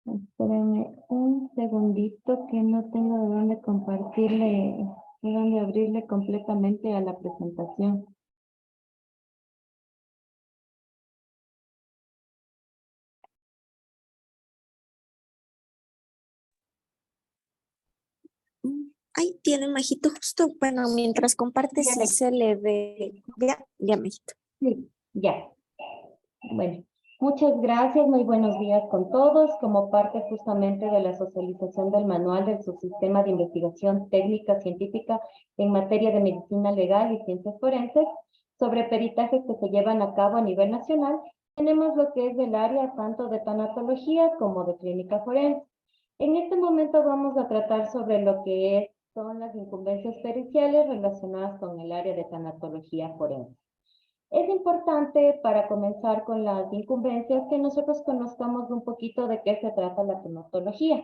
Espérenme un segundito que no tengo de dónde compartirle, de dónde abrirle completamente a la presentación. Ahí tiene, Majito, justo, bueno, mientras comparte Ya sí me, se le ve. Ya, Majito. sí, ya. Bueno, muchas gracias, muy buenos días con todos. Como parte justamente de la socialización del manual del subsistema de investigación técnica científica en materia de medicina legal y ciencias forenses, sobre peritajes que se llevan a cabo a nivel nacional, tenemos lo que es del área tanto de tanatología como de clínica forense. En este momento vamos a tratar sobre lo que son las incumbencias periciales relacionadas con el área de tanatología forense. Es importante para comenzar con las incumbencias que nosotros conozcamos un poquito de qué se trata la tanatología.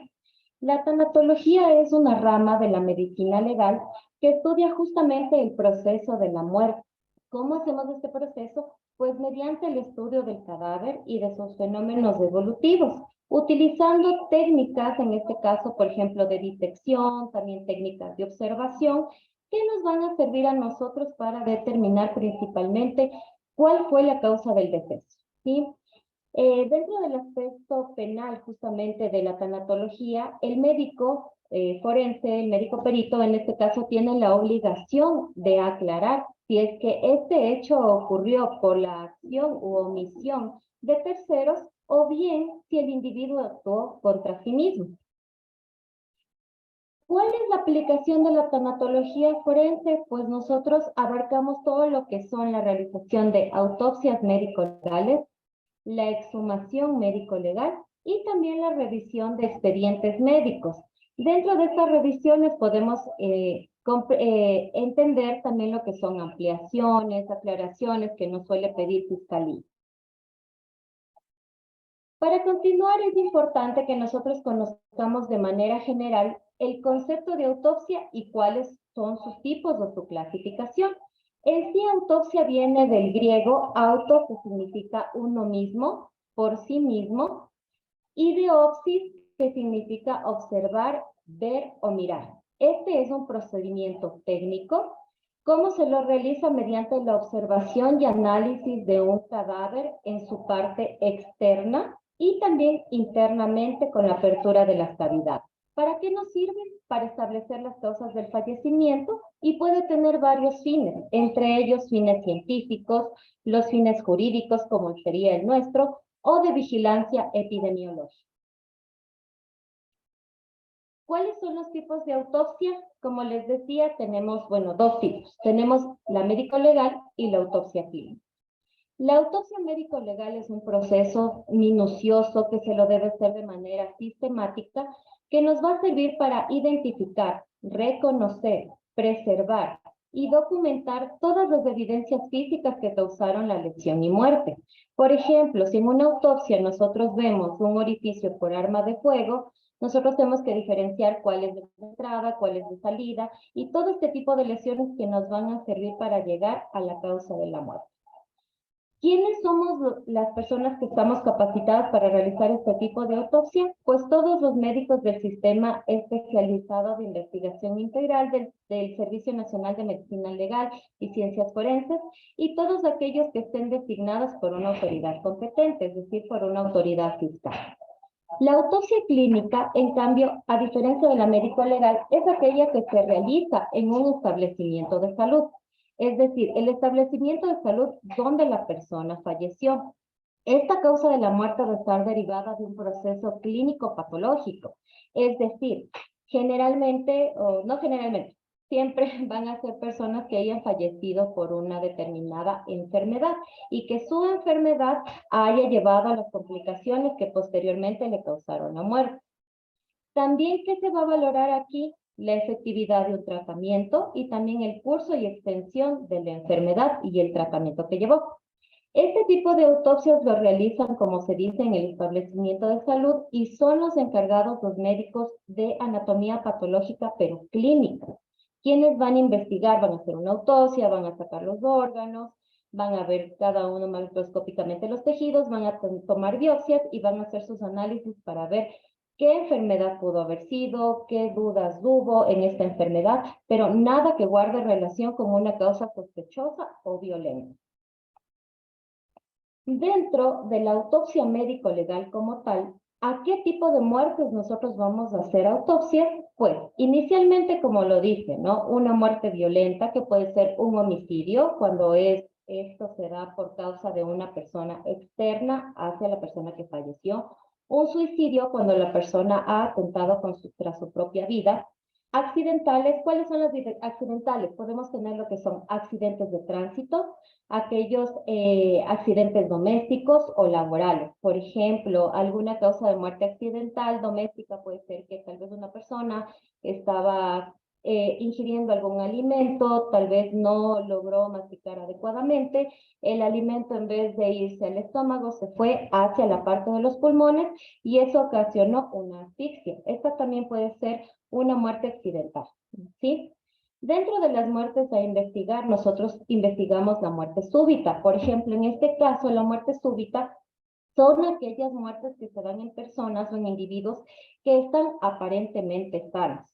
La tanatología es una rama de la medicina legal que estudia justamente el proceso de la muerte. ¿Cómo hacemos este proceso? Pues mediante el estudio del cadáver y de sus fenómenos evolutivos, utilizando técnicas, en este caso, por ejemplo, de disección, también técnicas de observación, que nos van a servir a nosotros para determinar principalmente cuál fue la causa del deceso, ¿sí? Dentro del aspecto penal justamente de la tanatología, el médico forense, el médico perito en este caso, tiene la obligación de aclarar si es que este hecho ocurrió por la acción u omisión de terceros o bien si el individuo actuó contra sí mismo. ¿Cuál es la aplicación de la tanatología forense? Pues nosotros abarcamos todo lo que son la realización de autopsias médico-legales, la exhumación médico-legal y también la revisión de expedientes médicos. Dentro de estas revisiones podemos entender también lo que son ampliaciones, aclaraciones que nos suele pedir Fiscalía. Para continuar, es importante que nosotros conozcamos de manera general el concepto de autopsia y cuáles son sus tipos o su clasificación. En sí, autopsia viene del griego auto, que significa uno mismo, por sí mismo, y de opsis, que significa observar, ver o mirar. Este es un procedimiento técnico. ¿Cómo se lo realiza? Mediante la observación y análisis de un cadáver en su parte externa y también internamente con la apertura de las cavidades. ¿Para qué nos sirve? Para establecer las causas del fallecimiento y puede tener varios fines, entre ellos fines científicos, los fines jurídicos, como sería el nuestro, o de vigilancia epidemiológica. ¿Cuáles son los tipos de autopsia? Como les decía, tenemos, bueno, dos tipos. Tenemos la médico-legal y la autopsia clínica. La autopsia médico-legal es un proceso minucioso que se lo debe hacer de manera sistemática, que nos va a servir para identificar, reconocer, preservar y documentar todas las evidencias físicas que causaron la lesión y muerte. Por ejemplo, si en una autopsia nosotros vemos un orificio por arma de fuego, nosotros tenemos que diferenciar cuál es de entrada, cuál es de salida, y todo este tipo de lesiones que nos van a servir para llegar a la causa de la muerte. ¿Quiénes somos las personas que estamos capacitadas para realizar este tipo de autopsia? Pues todos los médicos del sistema especializado de investigación integral del Servicio Nacional de Medicina Legal y Ciencias Forenses y todos aquellos que estén designados por una autoridad competente, es decir, por una autoridad fiscal. La autopsia clínica, en cambio, a diferencia de la médico legal, es aquella que se realiza en un establecimiento de salud. Es decir, el establecimiento de salud donde la persona falleció. Esta causa de la muerte debe estar derivada de un proceso clínico patológico. Es decir, generalmente, o no generalmente, siempre van a ser personas que hayan fallecido por una determinada enfermedad y que su enfermedad haya llevado a las complicaciones que posteriormente le causaron la muerte. También, ¿qué se va a valorar aquí? La efectividad de un tratamiento y también el curso y extensión de la enfermedad y el tratamiento que llevó. Este tipo de autopsias lo realizan, como se dice, en el establecimiento de salud y son los encargados los médicos de anatomía patológica, pero clínica. Quienes van a investigar, van a hacer una autopsia, van a sacar los órganos, van a ver cada uno macroscópicamente los tejidos, van a tomar biopsias y van a hacer sus análisis para ver qué enfermedad pudo haber sido, qué dudas hubo en esta enfermedad, pero nada que guarde relación con una causa sospechosa o violenta. Dentro de la autopsia médico-legal como tal, ¿a qué tipo de muertes nosotros vamos a hacer autopsia? Pues, inicialmente, como lo dije, ¿no? Una muerte violenta que puede ser un homicidio, cuando esto se da por causa de una persona externa hacia la persona que falleció. Un suicidio, cuando la persona ha atentado contra su propia vida. Accidentales, ¿cuáles son los accidentales? Podemos tener lo que son accidentes de tránsito, aquellos accidentes domésticos o laborales. Por ejemplo, alguna causa de muerte accidental doméstica puede ser que tal vez una persona estaba ingiriendo algún alimento, tal vez no logró masticar adecuadamente, el alimento en vez de irse al estómago se fue hacia la parte de los pulmones y eso ocasionó una asfixia. Esta también puede ser una muerte accidental, ¿sí? Dentro de las muertes a investigar, nosotros investigamos la muerte súbita. Por ejemplo, en este caso, la muerte súbita son aquellas muertes que se dan en personas o en individuos que están aparentemente sanas.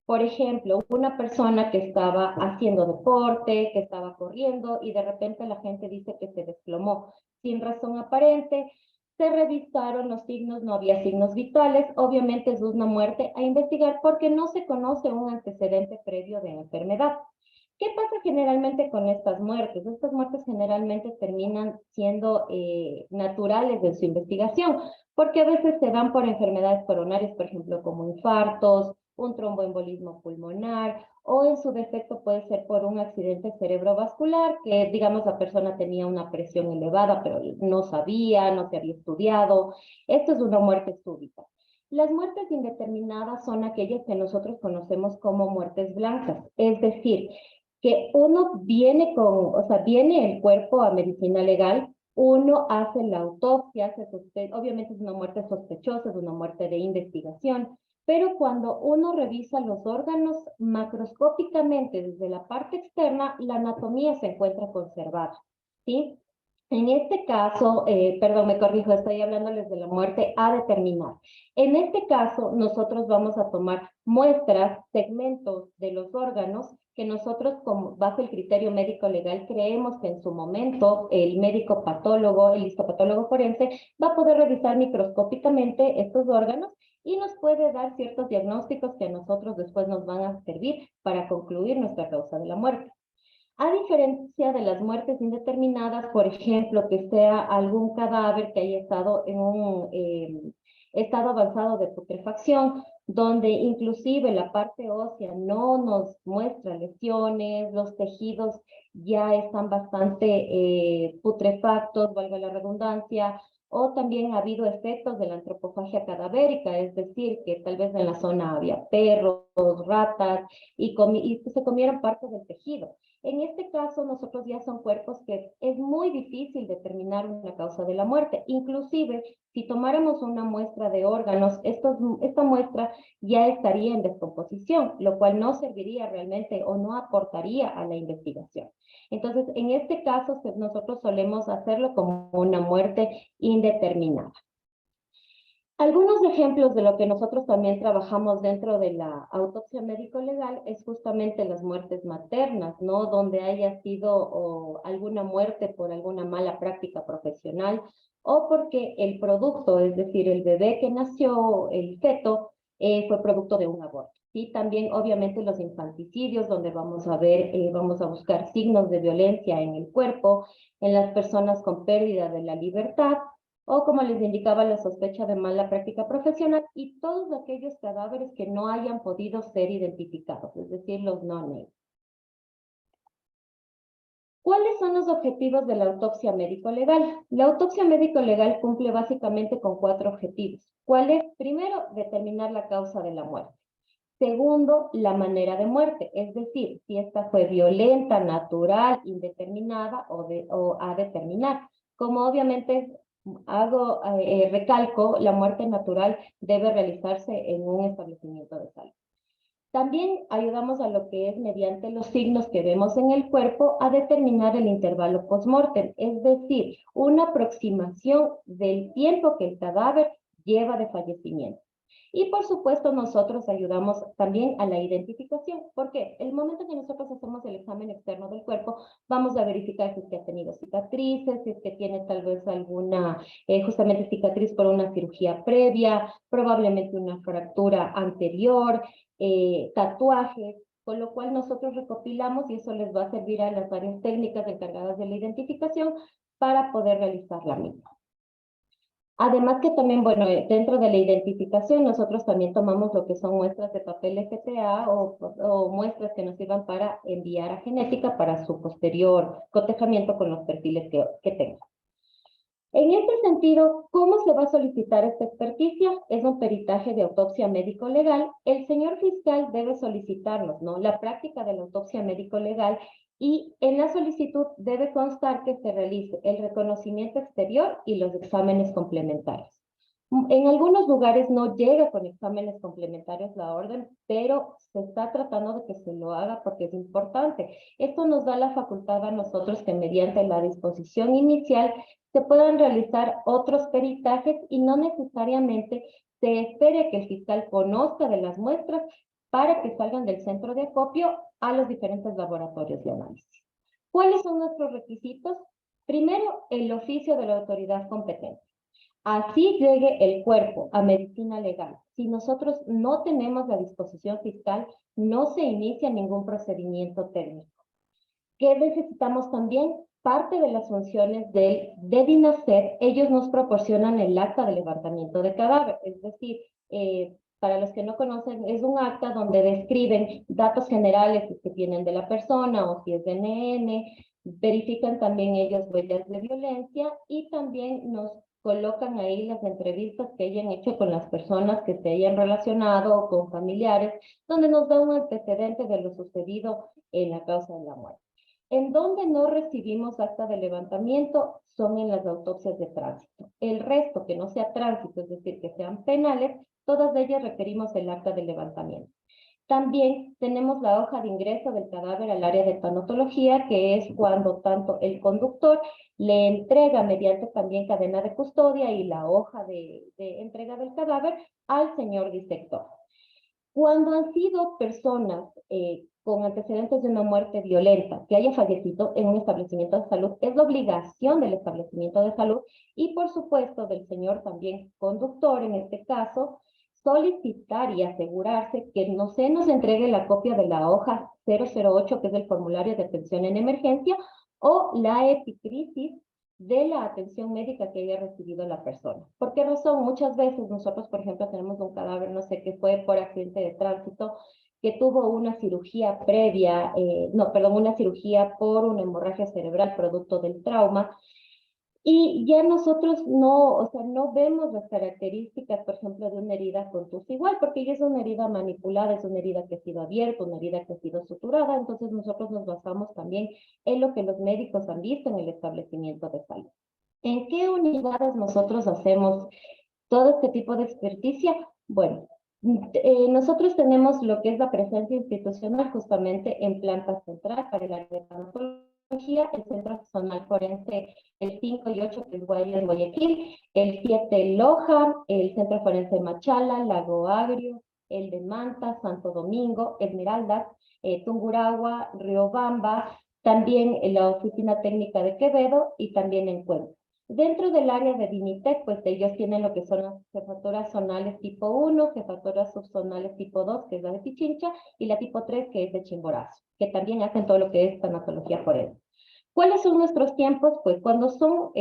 Por ejemplo, una persona que estaba haciendo deporte, que estaba corriendo y de repente la gente dice que se desplomó sin razón aparente. Se revisaron los signos, no había signos vitales, obviamente es una muerte a investigar porque no se conoce un antecedente previo de enfermedad. ¿Qué pasa generalmente con estas muertes? Estas muertes generalmente terminan siendo naturales de su investigación, porque a veces se dan por enfermedades coronarias, por ejemplo, como infartos, un tromboembolismo pulmonar, o en su defecto puede ser por un accidente cerebrovascular, que digamos la persona tenía una presión elevada, pero no sabía, no se había estudiado. Esto es una muerte súbita. Las muertes indeterminadas son aquellas que nosotros conocemos como muertes blancas, es decir, que uno viene viene el cuerpo a medicina legal, uno hace la autopsia, obviamente es una muerte sospechosa, es una muerte de investigación, pero cuando uno revisa los órganos macroscópicamente desde la parte externa, la anatomía se encuentra conservada, ¿sí? En este caso, perdón, me corrijo, estoy hablándoles de la muerte a determinar. En este caso, nosotros vamos a tomar muestras, segmentos de los órganos que nosotros, bajo el criterio médico legal, creemos que en su momento el médico patólogo, el histopatólogo forense, va a poder revisar microscópicamente estos órganos y nos puede dar ciertos diagnósticos que a nosotros después nos van a servir para concluir nuestra causa de la muerte. A diferencia de las muertes indeterminadas, por ejemplo, que sea algún cadáver que haya estado en un estado avanzado de putrefacción, donde inclusive la parte ósea no nos muestra lesiones, los tejidos ya están bastante putrefactos, valga la redundancia, o también ha habido efectos de la antropofagia cadavérica, es decir, que tal vez en la zona había perros, ratas, y se comieron parte del tejido. En este caso, nosotros ya son cuerpos que es muy difícil determinar una causa de la muerte. Inclusive, si tomáramos una muestra de órganos, esta muestra ya estaría en descomposición, lo cual no serviría realmente o no aportaría a la investigación. Entonces, en este caso, nosotros solemos hacerlo como una muerte indeterminada. Algunos ejemplos de lo que nosotros también trabajamos dentro de la autopsia médico-legal es justamente las muertes maternas, ¿no? Donde haya sido alguna muerte por alguna mala práctica profesional o porque el producto, es decir, el bebé que nació, el feto, fue producto de un aborto. Y también, obviamente, los infanticidios, donde vamos a ver, vamos a buscar signos de violencia en el cuerpo, en las personas con pérdida de la libertad, o como les indicaba, la sospecha de mala práctica profesional y todos aquellos cadáveres que no hayan podido ser identificados, es decir, los no-names. ¿Cuáles son los objetivos de la autopsia médico-legal? La autopsia médico-legal cumple básicamente con 4 objetivos. ¿Cuál es? Primero, determinar la causa de la muerte. Segundo, la manera de muerte, es decir, si esta fue violenta, natural, indeterminada o a determinar. Como obviamente recalco, la muerte natural debe realizarse en un establecimiento de salud. También ayudamos a lo que es mediante los signos que vemos en el cuerpo a determinar el intervalo post-mortem, es decir, una aproximación del tiempo que el cadáver lleva de fallecimiento. Y por supuesto nosotros ayudamos también a la identificación, porque el momento que nosotros hacemos el examen externo del cuerpo, vamos a verificar si es que ha tenido cicatrices, si es que tiene tal vez alguna, justamente cicatriz por una cirugía previa, probablemente una fractura anterior, tatuajes, con lo cual nosotros recopilamos y eso les va a servir a las áreas técnicas encargadas de la identificación para poder realizar la misma. Además que también, bueno, dentro de la identificación nosotros también tomamos lo que son muestras de papel FTA o muestras que nos sirvan para enviar a genética para su posterior cotejamiento con los perfiles que tenga. En este sentido, ¿cómo se va a solicitar esta experticia? Es un peritaje de autopsia médico-legal. El señor fiscal debe solicitarnos, ¿no? La práctica de la autopsia médico-legal y en la solicitud debe constar que se realice el reconocimiento exterior y los exámenes complementarios. En algunos lugares no llega con exámenes complementarios la orden, pero se está tratando de que se lo haga porque es importante. Esto nos da la facultad a nosotros que mediante la disposición inicial se puedan realizar otros peritajes y no necesariamente se espere que el fiscal conozca de las muestras para que salgan del centro de acopio a los diferentes laboratorios de análisis. ¿Cuáles son nuestros requisitos? Primero, el oficio de la autoridad competente. Así llegue el cuerpo a medicina legal. Si nosotros no tenemos la disposición fiscal, no se inicia ningún procedimiento técnico. ¿Qué necesitamos también? Parte de las funciones de DINASET, ellos nos proporcionan el acta de levantamiento de cadáver, es decir, para los que no conocen, es un acta donde describen datos generales que tienen de la persona o si es DNN, verifican también ellos huellas de violencia y también nos colocan ahí las entrevistas que hayan hecho con las personas que se hayan relacionado o con familiares, donde nos da un antecedente de lo sucedido en la causa de la muerte. En donde no recibimos acta de levantamiento son en las autopsias de tránsito. El resto que no sea tránsito, es decir, que sean penales, todas ellas requerimos el acta de levantamiento. También tenemos la hoja de ingreso del cadáver al área de tanatología, que es cuando tanto el conductor le entrega mediante también cadena de custodia y la hoja de entrega del cadáver al señor disector. Cuando han sido personas con antecedentes de una muerte violenta que haya fallecido en un establecimiento de salud, es la obligación del establecimiento de salud y por supuesto del señor también conductor en este caso, solicitar y asegurarse que no se nos entregue la copia de la hoja 008, que es el formulario de atención en emergencia, o la epicrisis de la atención médica que haya recibido la persona. ¿Por qué razón? Muchas veces nosotros, por ejemplo, tenemos un cadáver, no sé, que fue por accidente de tránsito, que tuvo una cirugía previa, una cirugía por una hemorragia cerebral producto del trauma, y ya nosotros no, o sea, no vemos las características, por ejemplo, de una herida contusa igual, porque ya es una herida manipulada, es una herida que ha sido abierta, una herida que ha sido suturada, entonces nosotros nos basamos también en lo que los médicos han visto en el establecimiento de salud. ¿En qué unidades nosotros hacemos todo este tipo de experticia? Bueno, nosotros tenemos lo que es la presencia institucional justamente en planta central para el área de tanatología, el Centro Zonal Forense, el 5 y 8, que es Guayaquil, el 7 Loja, el Centro Forense Machala, Lago Agrio, el de Manta, Santo Domingo, Esmeraldas, Tungurahua, Riobamba, también la Oficina Técnica de Quevedo y también en Cuenca. Dentro del área de Dinitec, pues ellos tienen lo que son las jefaturas zonales tipo 1, jefaturas subzonales tipo 2, que es la de Pichincha, y la tipo 3, que es de Chimborazo, que también hacen todo lo que es tanatología forense. ¿Cuáles son nuestros tiempos? Pues cuando son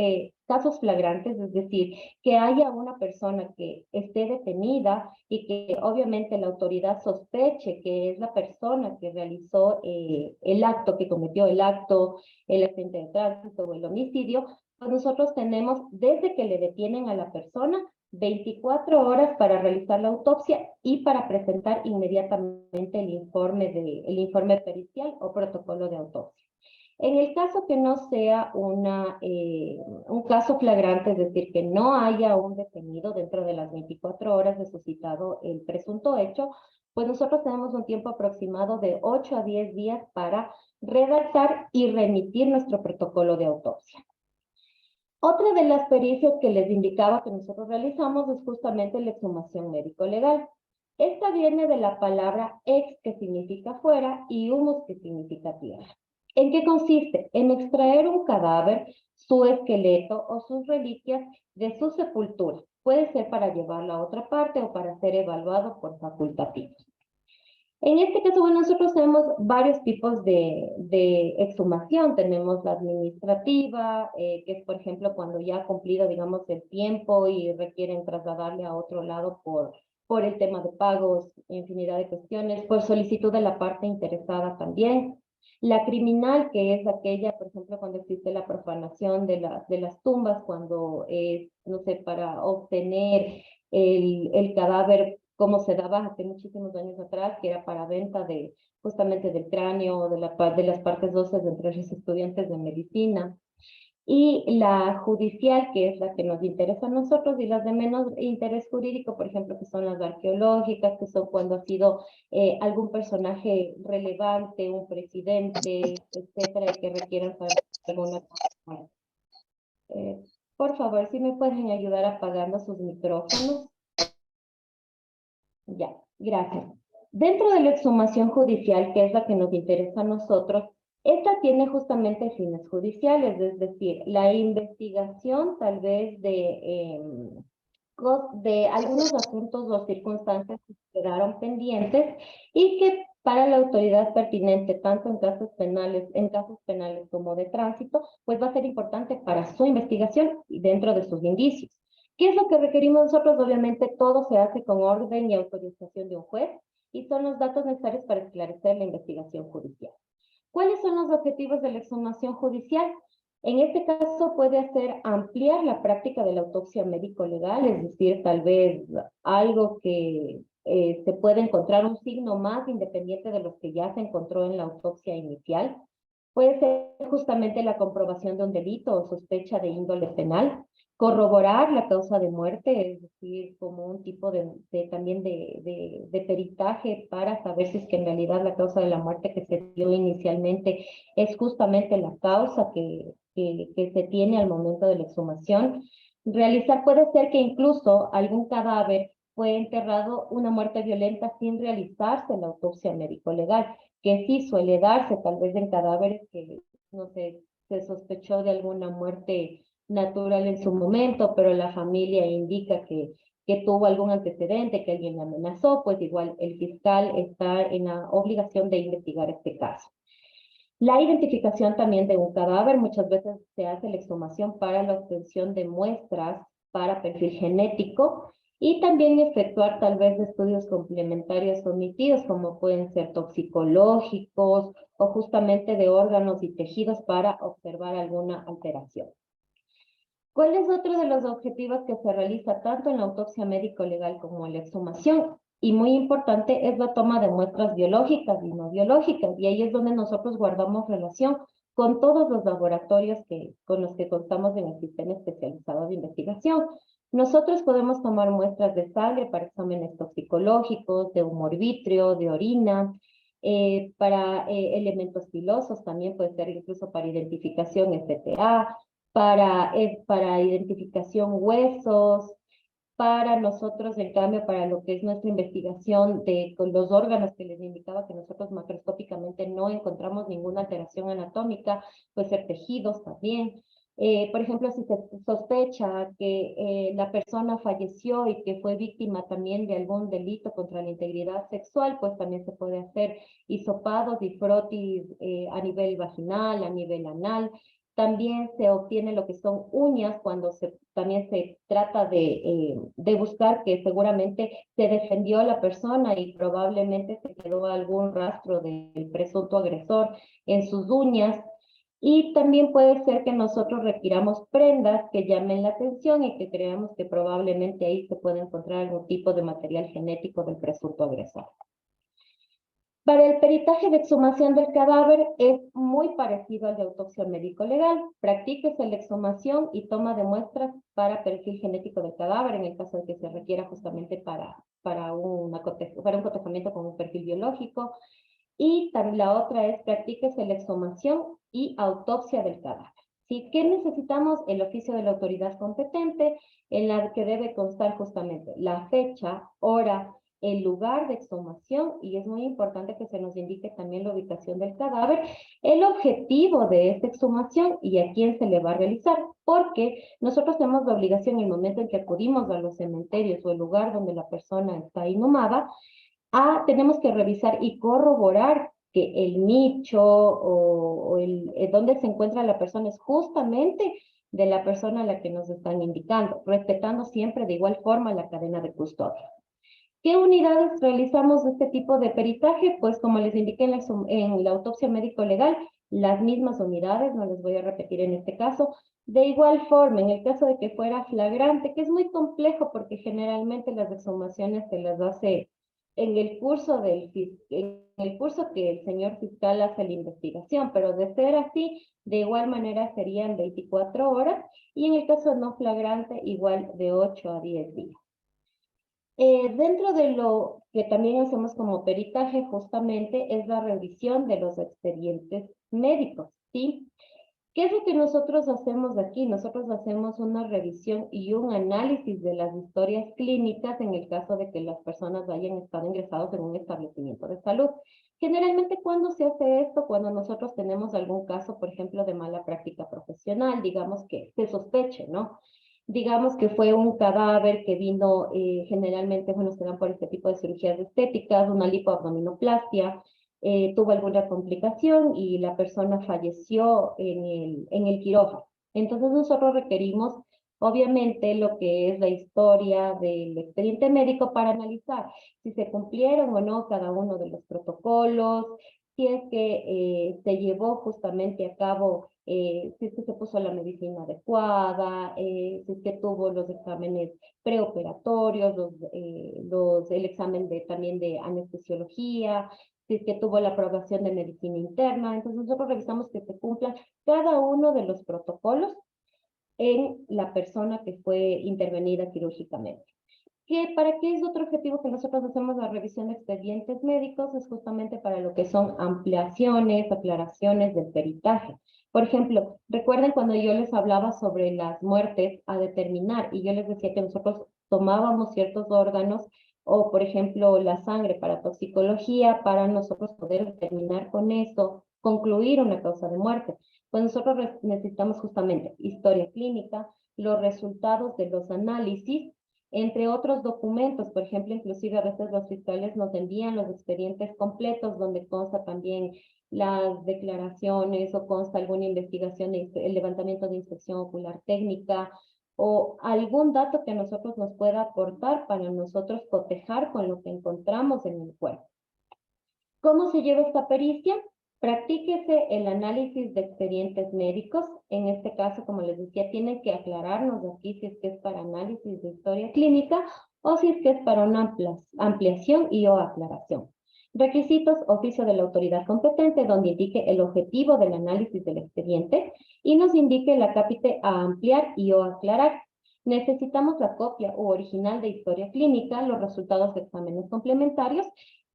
casos flagrantes, es decir, que haya una persona que esté detenida y que obviamente la autoridad sospeche que es la persona que realizó el acto, que cometió el acto, el accidente de tránsito o el homicidio, pues nosotros tenemos desde que le detienen a la persona 24 horas para realizar la autopsia y para presentar inmediatamente el informe pericial o protocolo de autopsia. En el caso que no sea un caso flagrante, es decir, que no haya un detenido dentro de las 24 horas de suscitado el presunto hecho, pues nosotros tenemos un tiempo aproximado de 8 a 10 días para redactar y remitir nuestro protocolo de autopsia. Otra de las pericias que les indicaba que nosotros realizamos es justamente la exhumación médico-legal. Esta viene de la palabra ex, que significa fuera, y humus, que significa tierra. ¿En qué consiste? En extraer un cadáver, su esqueleto o sus reliquias de su sepultura. Puede ser para llevarlo a otra parte o para ser evaluado por facultativos. En este caso, bueno, nosotros tenemos varios tipos de exhumación. Tenemos la administrativa, que es, por ejemplo, cuando ya ha cumplido, digamos, el tiempo y requieren trasladarle a otro lado por el tema de pagos, infinidad de cuestiones, por solicitud de la parte interesada también. La criminal, que es aquella, por ejemplo, cuando existe la profanación de las tumbas, cuando es, no sé, para obtener el cadáver como se daba hace muchísimos años atrás, que era para venta de justamente del cráneo, de las partes óseas entre los estudiantes de medicina. Y la judicial, que es la que nos interesa a nosotros, y las de menos interés jurídico, por ejemplo, que son las arqueológicas, que son cuando ha sido algún personaje relevante, un presidente, etcétera, y que requieran saber alguna cosa. Por favor, si me pueden ayudar apagando sus micrófonos. Ya, gracias. Dentro de la exhumación judicial, que es la que nos interesa a nosotros, esta tiene justamente fines judiciales, es decir, la investigación tal vez de algunos asuntos o circunstancias que quedaron pendientes y que para la autoridad pertinente, tanto en casos penales como de tránsito, pues va a ser importante para su investigación y dentro de sus indicios. ¿Qué es lo que requerimos nosotros? Obviamente todo se hace con orden y autorización de un juez y son los datos necesarios para esclarecer la investigación judicial. ¿Cuáles son los objetivos de la exhumación judicial? En este caso puede ser ampliar la práctica de la autopsia médico-legal, es decir, tal vez algo que se puede encontrar un signo más independiente de los que ya se encontró en la autopsia inicial. Puede ser justamente la comprobación de un delito o sospecha de índole penal, corroborar la causa de muerte, es decir, como un tipo también de peritaje para saber si es que en realidad la causa de la muerte que se dio inicialmente es justamente la causa que se tiene al momento de la exhumación. Realizar, puede ser que incluso algún cadáver fue enterrado una muerte violenta sin realizarse la autopsia médico-legal, que sí suele darse tal vez en cadáveres que, no sé, se sospechó de alguna muerte natural en su momento, pero la familia indica que tuvo algún antecedente, que alguien le amenazó, pues igual el fiscal está en la obligación de investigar este caso. La identificación también de un cadáver, muchas veces se hace la exhumación para la obtención de muestras para perfil genético y también efectuar tal vez estudios complementarios omitidos, como pueden ser toxicológicos o justamente de órganos y tejidos para observar alguna alteración. ¿Cuál es otro de los objetivos que se realiza tanto en la autopsia médico-legal como en la exhumación? Y muy importante es la toma de muestras biológicas y no biológicas, y ahí es donde nosotros guardamos relación con todos los laboratorios con los que contamos en el sistema especializado de investigación. Nosotros podemos tomar muestras de sangre para exámenes toxicológicos, de humor vítreo, de orina, para elementos filosos, también puede ser incluso para identificación FTA, para identificación huesos, para nosotros, en cambio, para lo que es nuestra investigación con los órganos que les indicaba que nosotros macroscópicamente no encontramos ninguna alteración anatómica, puede ser tejidos también. Por ejemplo, si se sospecha que la persona falleció y que fue víctima también de algún delito contra la integridad sexual, pues también se puede hacer hisopados y frotis a nivel vaginal, a nivel anal. También se obtiene lo que son uñas cuando también se trata de buscar que seguramente se defendió la persona y probablemente se quedó algún rastro del presunto agresor en sus uñas. Y también puede ser que nosotros requiramos prendas que llamen la atención y que creamos que probablemente ahí se puede encontrar algún tipo de material genético del presunto agresor. Para el peritaje de exhumación del cadáver es muy parecido al de autopsia médico-legal. Practíquese la exhumación y toma de muestras para perfil genético del cadáver en el caso de que se requiera justamente para un cotejamiento con un perfil biológico. Y también la otra es practíquese la exhumación y autopsia del cadáver. ¿Sí? ¿Qué necesitamos? El oficio de la autoridad competente, en la que debe constar justamente la fecha, hora, el lugar de exhumación, y es muy importante que se nos indique también la ubicación del cadáver, el objetivo de esta exhumación y a quién se le va a realizar, porque nosotros tenemos la obligación en el momento en que acudimos a los cementerios o el lugar donde la persona está inhumada, tenemos que revisar y corroborar que el nicho donde se encuentra la persona es justamente de la persona a la que nos están indicando, respetando siempre de igual forma la cadena de custodia. ¿Qué unidades realizamos este tipo de peritaje? Pues como les indiqué en la autopsia médico-legal, las mismas unidades, no les voy a repetir en este caso. De igual forma, en el caso de que fuera flagrante, que es muy complejo porque generalmente las exhumaciones se las hace en el curso que el señor fiscal hace la investigación, pero de ser así, de igual manera serían 24 horas y en el caso no flagrante, igual de 8 a 10 días. Dentro de lo que también hacemos como peritaje justamente es la revisión de los expedientes médicos, ¿sí? ¿Qué es lo que nosotros hacemos aquí? Nosotros hacemos una revisión y un análisis de las historias clínicas en el caso de que las personas hayan estado ingresados en un establecimiento de salud. Generalmente, ¿cuándo se hace esto? Cuando nosotros tenemos algún caso, por ejemplo, de mala práctica profesional, digamos que se sospeche, ¿no? Digamos que fue un cadáver que vino, generalmente, bueno, se dan por este tipo de cirugías estéticas, una lipoabdominoplastia, tuvo alguna complicación y la persona falleció en el quirófano. Entonces nosotros requerimos, obviamente, lo que es la historia del expediente médico para analizar si se cumplieron o no cada uno de los protocolos, si es que se llevó justamente a cabo, si es que se puso la medicina adecuada, si es que tuvo los exámenes preoperatorios, el examen también de anestesiología, si es que tuvo la aprobación de medicina interna. Entonces nosotros revisamos que se cumplan cada uno de los protocolos en la persona que fue intervenida quirúrgicamente. ¿Para qué es otro objetivo que nosotros hacemos la revisión de expedientes médicos? Es justamente para lo que son ampliaciones, aclaraciones del peritaje. Por ejemplo, recuerden cuando yo les hablaba sobre las muertes a determinar y yo les decía que nosotros tomábamos ciertos órganos o, por ejemplo, la sangre para toxicología para nosotros poder determinar con eso, concluir una causa de muerte. Pues nosotros necesitamos justamente historia clínica, los resultados de los análisis, entre otros documentos. Por ejemplo, inclusive a veces los fiscales nos envían los expedientes completos donde consta también las declaraciones o consta alguna investigación, el levantamiento de inspección ocular técnica o algún dato que a nosotros nos pueda aportar para nosotros cotejar con lo que encontramos en el cuerpo. ¿Cómo se lleva esta pericia? Practíquese el análisis de expedientes médicos. En este caso, como les decía, tienen que aclararnos aquí si es que es para análisis de historia clínica o si es que es para una ampliación y o aclaración. Requisitos: oficio de la autoridad competente, donde indique el objetivo del análisis del expediente y nos indique el acápite a ampliar y o aclarar. Necesitamos la copia u original de historia clínica, los resultados de exámenes complementarios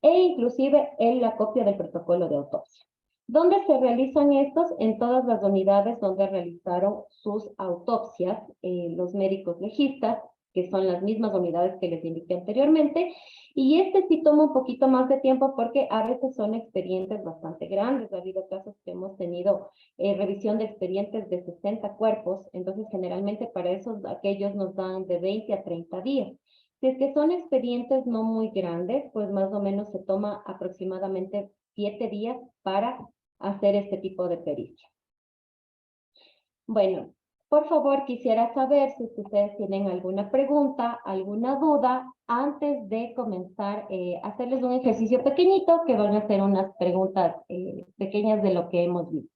e inclusive la copia del protocolo de autopsia. ¿Dónde se realizan estos? En todas las unidades donde realizaron sus autopsias los médicos legistas, que son las mismas unidades que les indiqué anteriormente, y este sí toma un poquito más de tiempo porque a veces son expedientes bastante grandes. Ha habido casos que hemos tenido revisión de expedientes de 60 cuerpos, entonces generalmente para esos, aquellos nos dan de 20 a 30 días. Si es que son expedientes no muy grandes, pues más o menos se toma aproximadamente 7 días para hacer este tipo de pericia. Bueno, por favor, quisiera saber si ustedes tienen alguna pregunta, alguna duda, antes de comenzar a hacerles un ejercicio pequeñito que van a ser unas preguntas pequeñas de lo que hemos visto.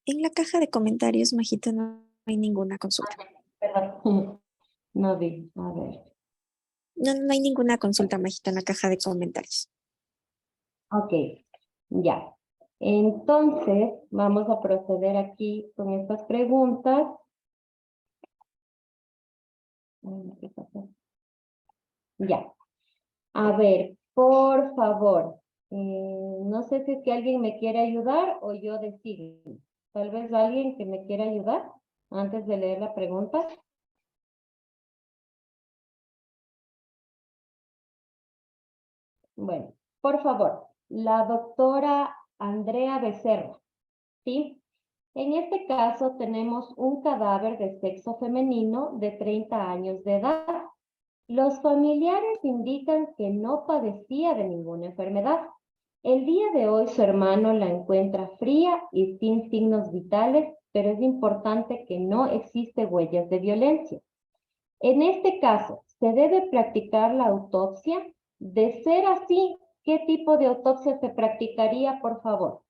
En la caja de comentarios, Majito, no hay ninguna consulta. Perdón, no vi, a ver. No hay ninguna consulta, Majito, en la caja de comentarios. Ok, ya. Entonces, vamos a proceder aquí con estas preguntas. Ya. A ver, por favor, no sé si es que alguien me quiere ayudar o yo decido. Tal vez alguien que me quiera ayudar antes de leer la pregunta. Bueno, por favor, la doctora Andrea Becerra, ¿sí? En este caso tenemos un cadáver de sexo femenino de 30 años de edad. Los familiares indican que no padecía de ninguna enfermedad. El día de hoy su hermano la encuentra fría y sin signos vitales, pero es importante que no existe huellas de violencia. En este caso, ¿se debe practicar la autopsia? De ser así, ¿qué tipo de autopsia se practicaría, por favor?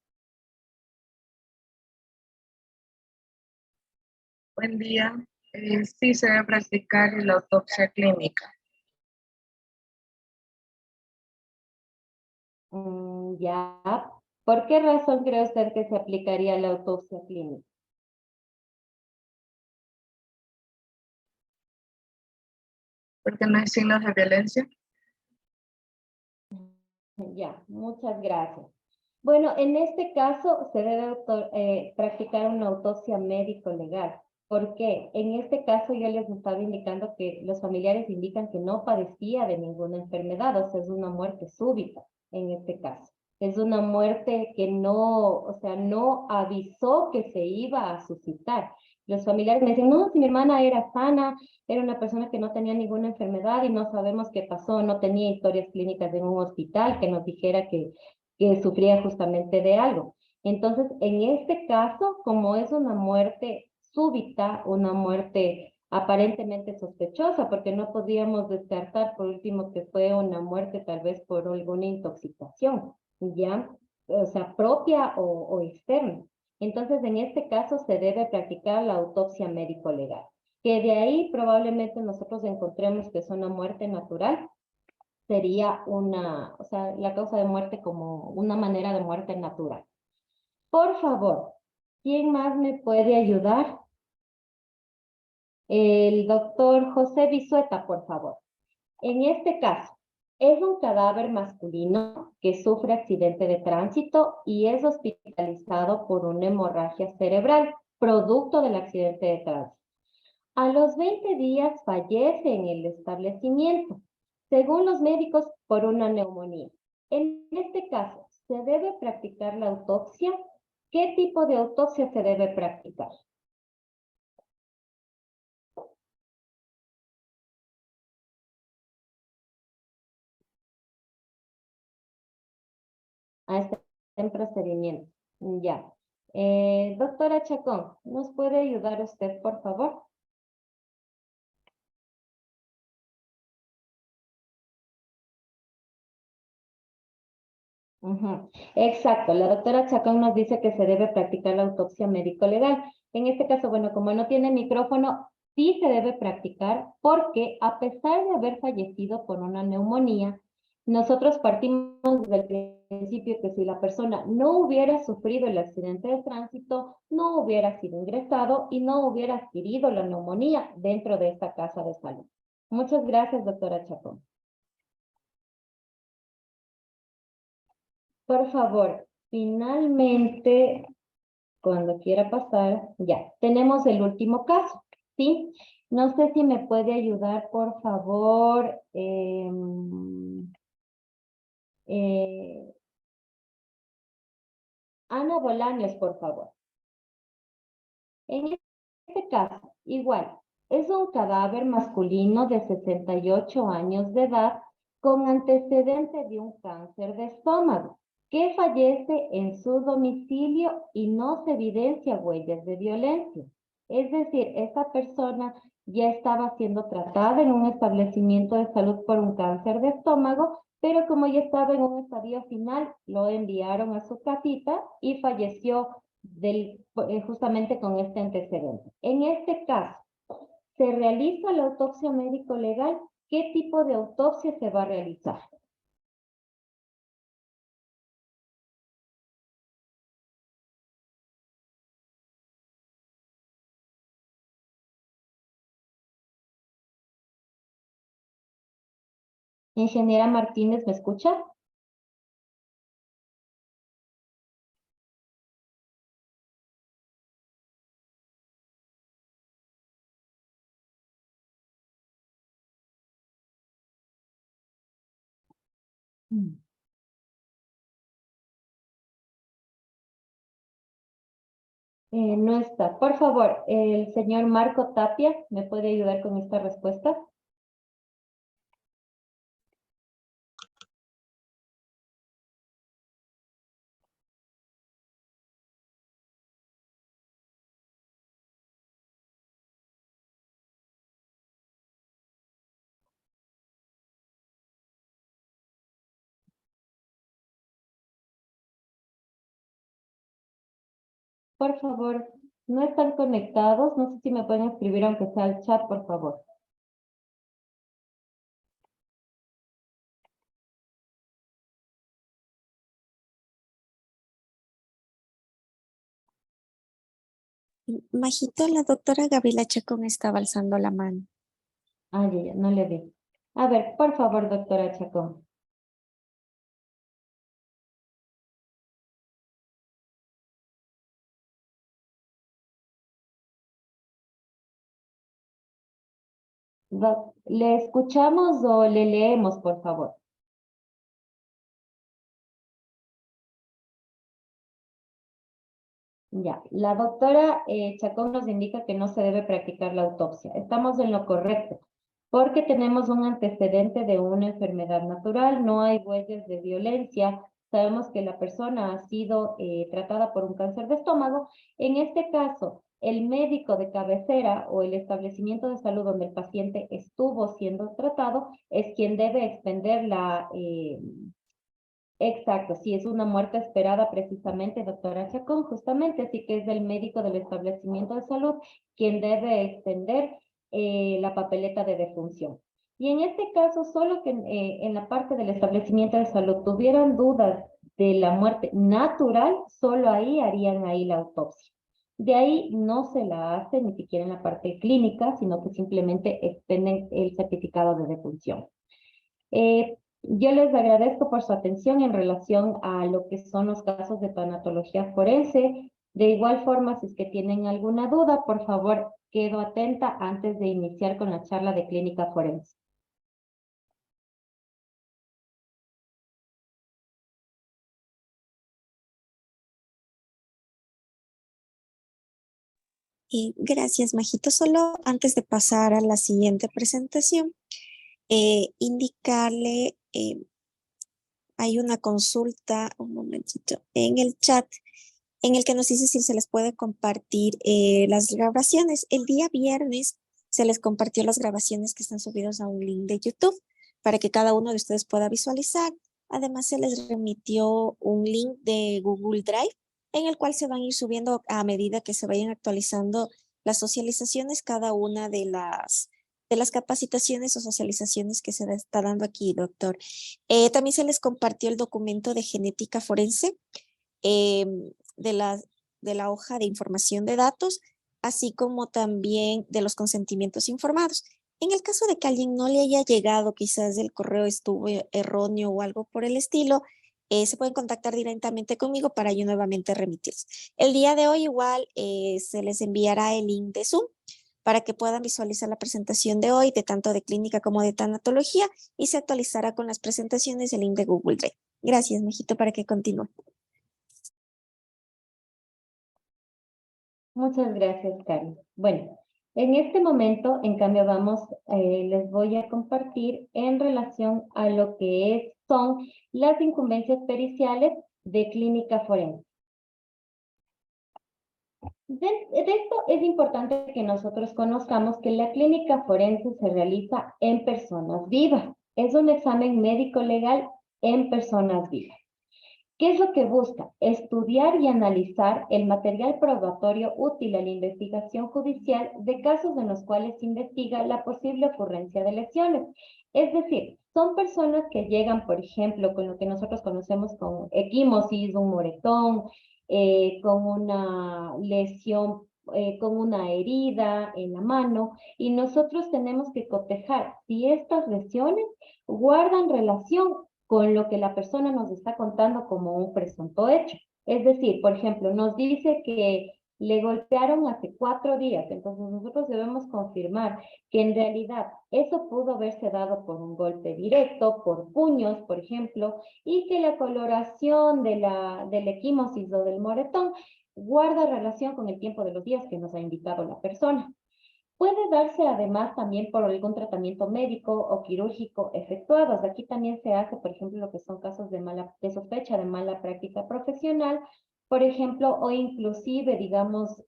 Buen día. Sí se debe practicar la autopsia clínica, Ya. ¿Por qué razón cree usted que se aplicaría la autopsia clínica? porque no hay signos de violencia. Ya, muchas gracias. Bueno, en este caso se debe practicar una autopsia médico-legal. ¿Por qué? En este caso yo les estaba indicando que los familiares indican que no padecía de ninguna enfermedad, o sea, es una muerte súbita en este caso. Es una muerte que no, o sea, no avisó que se iba a suscitar. Los familiares me dicen, no, si mi hermana era sana, era una persona que no tenía ninguna enfermedad y no sabemos qué pasó, no tenía historias clínicas en un hospital que nos dijera que sufría justamente de algo. Entonces, en este caso, como es una muerte súbita, una muerte aparentemente sospechosa, porque no podíamos descartar por último que fue una muerte tal vez por alguna intoxicación, ¿ya? O sea, propia o externa. Entonces, en este caso se debe practicar la autopsia médico-legal, que de ahí probablemente nosotros encontremos que es una muerte natural, sería una, o sea, la causa de muerte como una manera de muerte natural. Por favor, ¿quién más me puede ayudar? El doctor José Bisueta, por favor. En este caso, es un cadáver masculino que sufre accidente de tránsito y es hospitalizado por una hemorragia cerebral, producto del accidente de tránsito. A los 20 días fallece en el establecimiento, según los médicos, por una neumonía. En este caso, ¿se debe practicar la autopsia? ¿Qué tipo de autopsia se debe practicar? A este en procedimiento. Ya. Doctora Chacón, ¿nos puede ayudar usted, por favor? Ujú. Exacto, la doctora Chacón nos dice que se debe practicar la autopsia médico-legal. En este caso, bueno, como no tiene micrófono, sí se debe practicar porque a pesar de haber fallecido por una neumonía, nosotros partimos del principio que si la persona no hubiera sufrido el accidente de tránsito, no hubiera sido ingresado y no hubiera adquirido la neumonía dentro de esta casa de salud. Muchas gracias, doctora Chacón. Por favor, finalmente, cuando quiera pasar, ya, tenemos el último caso, ¿sí? No sé si me puede ayudar, por favor, eh, Ana Bolaños, por favor. En este caso, igual, es un cadáver masculino de 68 años de edad con antecedente de un cáncer de estómago que fallece en su domicilio y no se evidencia huellas de violencia. Es decir, esta persona ya estaba siendo tratada en un establecimiento de salud por un cáncer de estómago, pero como ya estaba en un estadio final, lo enviaron a su casita y falleció justamente con este antecedente. En este caso, ¿se realiza la autopsia médico-legal? ¿Qué tipo de autopsia se va a realizar? Ingeniera Martínez, ¿me escucha? Mm. No está. Por favor, el señor Marco Tapia, ¿me puede ayudar con esta respuesta? Por favor, no están conectados. No sé si me pueden escribir aunque sea al chat, por favor. Majito, la doctora Gabriela Chacón estaba alzando la mano. Ah, ya, no le vi. A ver, por favor, doctora Chacón. ¿Le escuchamos o le leemos, por favor? Ya, la doctora Chacón nos indica que no se debe practicar la autopsia. Estamos en lo correcto, porque tenemos un antecedente de una enfermedad natural, no hay huellas de violencia, sabemos que la persona ha sido tratada por un cáncer de estómago. En este caso, el médico de cabecera o el establecimiento de salud donde el paciente estuvo siendo tratado es quien debe extender Exacto, sí, es una muerte esperada precisamente, doctora Chacón, justamente, así que es el médico del establecimiento de salud quien debe extender la papeleta de defunción. Y en este caso, solo que en la parte del establecimiento de salud tuvieran dudas de la muerte natural, solo ahí harían ahí la autopsia. De ahí no se la hace ni siquiera en la parte clínica, sino que simplemente extenden el certificado de defunción. Yo les agradezco por su atención en relación a lo que son los casos de tanatología forense. De igual forma, si es que tienen alguna duda, por favor, quedo atenta antes de iniciar con la charla de clínica forense. Gracias, Majito. Solo antes de pasar a la siguiente presentación, indicarle, hay una consulta, un momentito, en el chat, en el que nos dice si se les puede compartir las grabaciones. El día viernes se les compartió las grabaciones que están subidos a un link de YouTube para que cada uno de ustedes pueda visualizar. Además, se les remitió un link de Google Drive en el cual se van a ir subiendo a medida que se vayan actualizando las socializaciones, cada una de las capacitaciones o socializaciones que se está dando aquí, doctor. También se les compartió el documento de genética forense eh, de de la hoja de información de datos, así como también de los consentimientos informados. En el caso de que alguien no le haya llegado, quizás el correo estuvo erróneo o algo por el estilo, se pueden contactar directamente conmigo para yo nuevamente remitirlos. El día de hoy igual se les enviará el link de Zoom para que puedan visualizar la presentación de hoy, de tanto de clínica como de tanatología, y se actualizará con las presentaciones el link de Google Drive. Gracias, Mejito, para que continúe. Muchas gracias, Karen. Bueno, en este momento, en cambio, les voy a compartir en relación a lo que son las incumbencias periciales de clínica forense. De esto es importante que nosotros conozcamos que la clínica forense se realiza en personas vivas. Es un examen médico legal en personas vivas. ¿Qué es lo que busca? Estudiar y analizar el material probatorio útil a la investigación judicial de casos en los cuales se investiga la posible ocurrencia de lesiones. Es decir, son personas que llegan, por ejemplo, con lo que nosotros conocemos como equimosis, un moretón, con una lesión con una herida en la mano, y nosotros tenemos que cotejar si estas lesiones guardan relación con lo que la persona nos está contando como un presunto hecho. Es decir, por ejemplo, nos dice que le golpearon hace 4 días, entonces nosotros debemos confirmar que en realidad eso pudo haberse dado por un golpe directo, por puños, por ejemplo, y que la coloración de del equimosis o del moretón guarda relación con el tiempo de los días que nos ha indicado la persona. Puede darse además también por algún tratamiento médico o quirúrgico efectuados. Aquí también se hace, por ejemplo, lo que son casos de sospecha de mala práctica profesional, por ejemplo, o inclusive, digamos,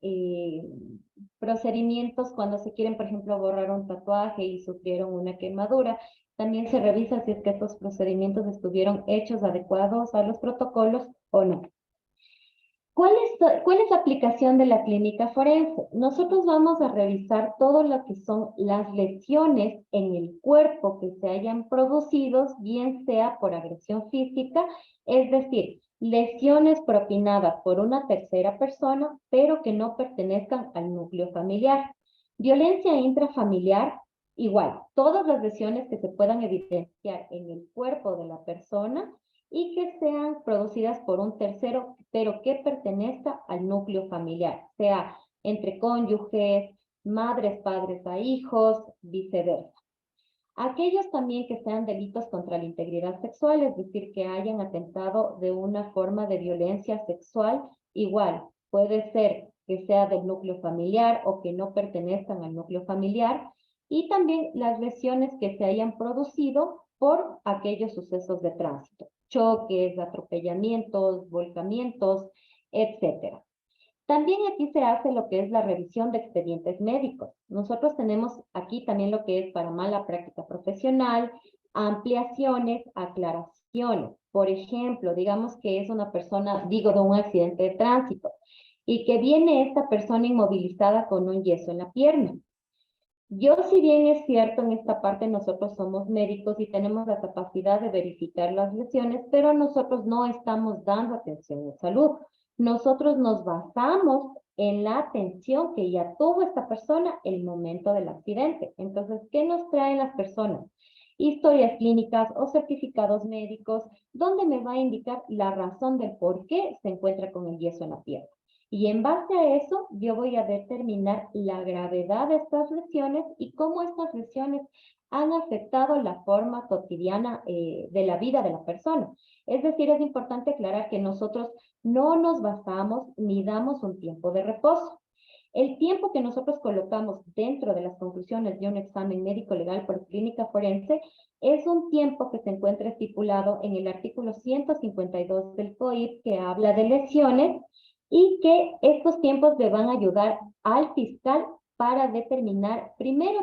procedimientos cuando se quieren, por ejemplo, borrar un tatuaje y sufrieron una quemadura. También se revisa si es que estos procedimientos estuvieron hechos adecuados a los protocolos o no. ¿Cuál es la aplicación de la clínica forense? Nosotros vamos a revisar todo lo que son las lesiones en el cuerpo que se hayan producido, bien sea por agresión física, es decir, lesiones propinadas por una tercera persona, pero que no pertenezcan al núcleo familiar. Violencia intrafamiliar, igual, todas las lesiones que se puedan evidenciar en el cuerpo de la persona y que sean producidas por un tercero, pero que pertenezca al núcleo familiar, sea entre cónyuges, madres, padres a hijos, viceversa. Aquellos también que sean delitos contra la integridad sexual, es decir, que hayan atentado de una forma de violencia sexual, igual, puede ser que sea del núcleo familiar o que no pertenezcan al núcleo familiar, y también las lesiones que se hayan producido por aquellos sucesos de tránsito, choques, atropellamientos, volcamientos, etcétera. También aquí se hace lo que es la revisión de expedientes médicos. Nosotros tenemos aquí también lo que es para mala práctica profesional, ampliaciones, aclaraciones. Por ejemplo, digamos que es una persona, digo, de un accidente de tránsito y que viene esta persona inmovilizada con un yeso en la pierna. Yo, si bien es cierto, en esta parte nosotros somos médicos y tenemos la capacidad de verificar las lesiones, pero nosotros no estamos dando atención en salud. Nosotros nos basamos en la atención que ya tuvo esta persona en el momento del accidente. Entonces, ¿qué nos traen las personas? Historias clínicas o certificados médicos, donde me va a indicar la razón del por qué se encuentra con el yeso en la pierna. Y en base a eso, yo voy a determinar la gravedad de estas lesiones y cómo estas lesiones han afectado la forma cotidiana de la vida de la persona. Es decir, es importante aclarar que nosotros no nos basamos ni damos un tiempo de reposo. El tiempo que nosotros colocamos dentro de las conclusiones de un examen médico legal por clínica forense es un tiempo que se encuentra estipulado en el artículo 152 del COIP, que habla de lesiones, y que estos tiempos le van a ayudar al fiscal para determinar, primero,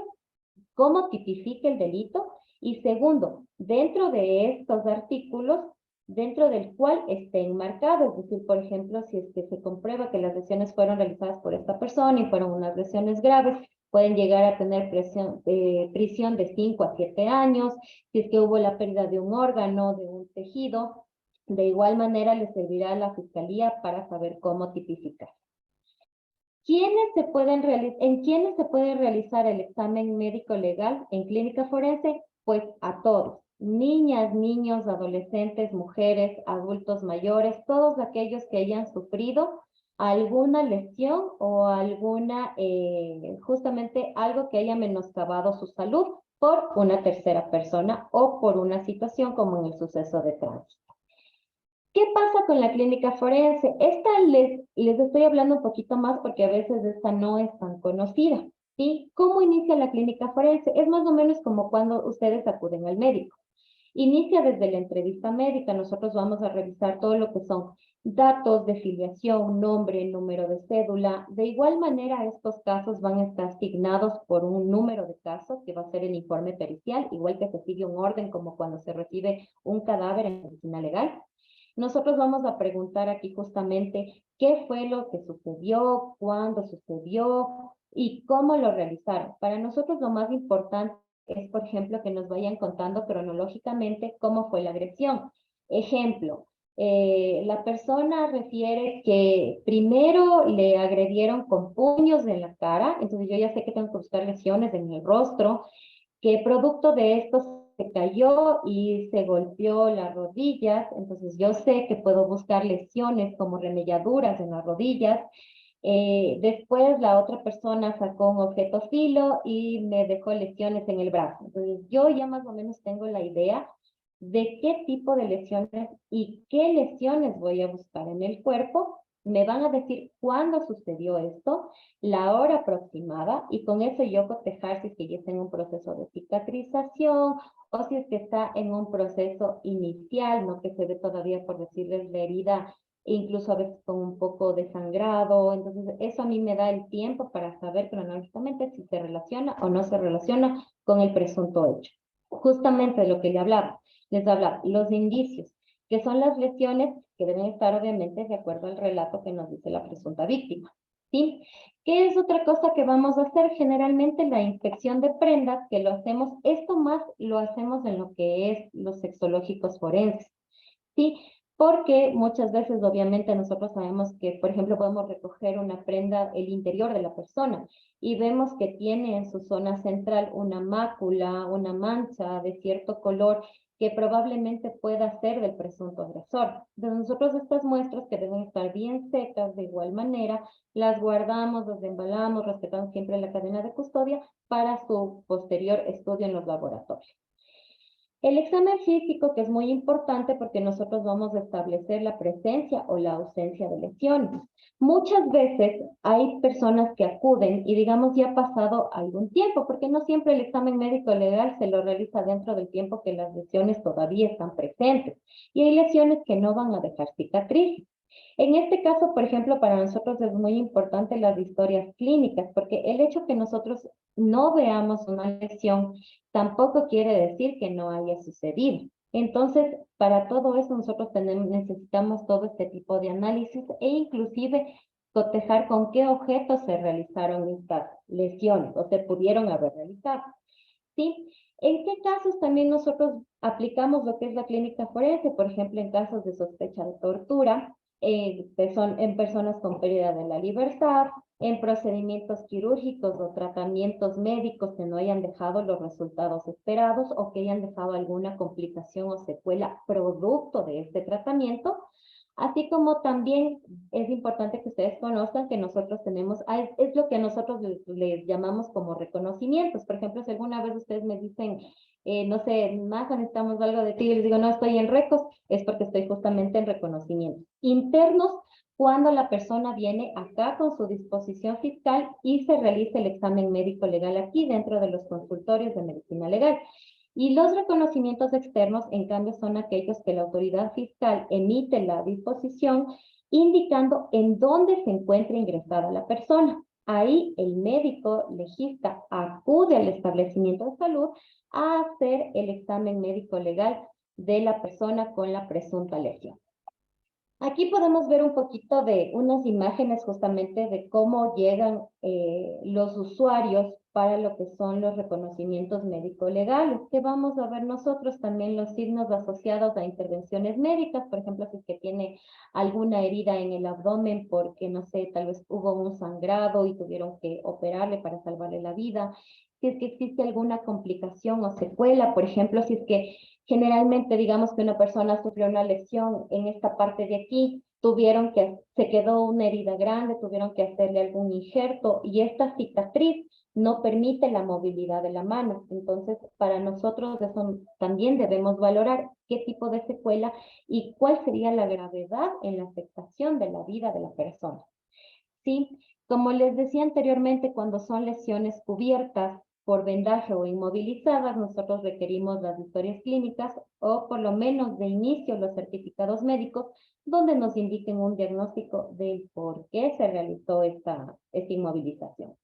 cómo tipifica el delito, y segundo, dentro de estos artículos, dentro del cual esté enmarcado. Es decir, por ejemplo, si es que se comprueba que las lesiones fueron realizadas por esta persona y fueron unas lesiones graves, pueden llegar a tener prisión de 5 a 7 años, si es que hubo la pérdida de un órgano, de un tejido. De igual manera, le servirá a la fiscalía para saber cómo tipificar. ¿En quiénes se puede realizar el examen médico legal en clínica forense? Pues a todos. Niñas, niños, adolescentes, mujeres, adultos mayores, todos aquellos que hayan sufrido alguna lesión o justamente algo que haya menoscabado su salud por una tercera persona o por una situación como en el suceso de tránsito. ¿Qué pasa con la clínica forense? Esta les estoy hablando un poquito más porque a veces esta no es tan conocida. ¿Sí? ¿Cómo inicia la clínica forense? Es más o menos como cuando ustedes acuden al médico. Inicia desde la entrevista médica. Nosotros vamos a revisar todo lo que son datos de filiación, nombre, número de cédula. De igual manera, estos casos van a estar asignados por un número de caso que va a ser el informe pericial, igual que se sigue un orden como cuando se recibe un cadáver en medicina legal. Nosotros vamos a preguntar aquí justamente qué fue lo que sucedió, cuándo sucedió y cómo lo realizaron. Para nosotros lo más importante es, por ejemplo, que nos vayan contando cronológicamente cómo fue la agresión. Ejemplo, La persona refiere que primero le agredieron con puños en la cara, entonces yo ya sé que tengo que buscar lesiones en el rostro, que producto de esto se cayó y se golpeó las rodillas, entonces yo sé que puedo buscar lesiones como remelladuras en las rodillas. Después la otra persona sacó un objeto filo y me dejó lesiones en el brazo. Entonces yo ya más o menos tengo la idea de qué tipo de lesiones y qué lesiones voy a buscar en el cuerpo. Me van a decir cuándo sucedió esto, la hora aproximada, y con eso yo cotejar si es que ya está en un proceso de cicatrización o si es que está en un proceso inicial, no que se ve todavía, por decirles, la herida, incluso a veces con un poco de sangrado. Entonces, eso a mí me da el tiempo para saber cronológicamente si se relaciona o no se relaciona con el presunto hecho. Justamente de lo que les hablaba, los indicios, que son las lesiones que deben estar obviamente de acuerdo al relato que nos dice la presunta víctima. ¿Sí? ¿Qué es otra cosa que vamos a hacer? Generalmente la inspección de prendas, que lo hacemos, esto más lo hacemos en lo que es los sexológicos forenses. ¿Sí? Porque muchas veces, obviamente, nosotros sabemos que, por ejemplo, podemos recoger una prenda, el interior de la persona, y vemos que tiene en su zona central una mácula, una mancha de cierto color que probablemente pueda ser del presunto agresor. Entonces, nosotros estas muestras que deben estar bien secas, de igual manera, las guardamos, las embalamos, respetando siempre la cadena de custodia para su posterior estudio en los laboratorios. El examen físico, que es muy importante porque nosotros vamos a establecer la presencia o la ausencia de lesiones. Muchas veces hay personas que acuden y digamos ya ha pasado algún tiempo, porque no siempre el examen médico legal se lo realiza dentro del tiempo que las lesiones todavía están presentes. Y hay lesiones que no van a dejar cicatrices. En este caso, por ejemplo, para nosotros es muy importante las historias clínicas, porque el hecho que nosotros no veamos una lesión tampoco quiere decir que no haya sucedido. Entonces, para todo eso nosotros necesitamos todo este tipo de análisis e inclusive cotejar con qué objetos se realizaron estas lesiones o se pudieron haber realizado. ¿Sí? ¿En qué casos también nosotros aplicamos lo que es la clínica forense? Por ejemplo, en casos de sospecha de tortura, en personas con pérdida de la libertad, en procedimientos quirúrgicos o tratamientos médicos que no hayan dejado los resultados esperados o que hayan dejado alguna complicación o secuela producto de este tratamiento. Así como también es importante que ustedes conozcan que nosotros tenemos, es lo que nosotros les llamamos como reconocimientos. Por ejemplo, si alguna vez ustedes me dicen, no sé, Maja, necesitamos algo de ti, y les digo, no, estoy en recos, es porque estoy justamente en reconocimientos internos, cuando la persona viene acá con su disposición fiscal y se realiza el examen médico legal aquí dentro de los consultorios de medicina legal. Y los reconocimientos externos, en cambio, son aquellos que la autoridad fiscal emite la disposición indicando en dónde se encuentra ingresada la persona. Ahí el médico legista acude al establecimiento de salud a hacer el examen médico legal de la persona con la presunta lesión. Aquí podemos ver un poquito de unas imágenes justamente de cómo llegan los usuarios para lo que son los reconocimientos médico-legales, que vamos a ver nosotros también los signos asociados a intervenciones médicas, por ejemplo, si es que tiene alguna herida en el abdomen porque, no sé, tal vez hubo un sangrado y tuvieron que operarle para salvarle la vida, si es que existe alguna complicación o secuela, por ejemplo, si es que generalmente, digamos que una persona sufrió una lesión en esta parte de aquí, se quedó una herida grande, tuvieron que hacerle algún injerto y esta cicatriz no permite la movilidad de la mano. Entonces, para nosotros eso también debemos valorar qué tipo de secuela y cuál sería la gravedad en la afectación de la vida de la persona. ¿Sí? Como les decía anteriormente, cuando son lesiones cubiertas por vendaje o inmovilizadas, nosotros requerimos las historias clínicas o por lo menos de inicio los certificados médicos donde nos indiquen un diagnóstico del por qué se realizó esta inmovilización.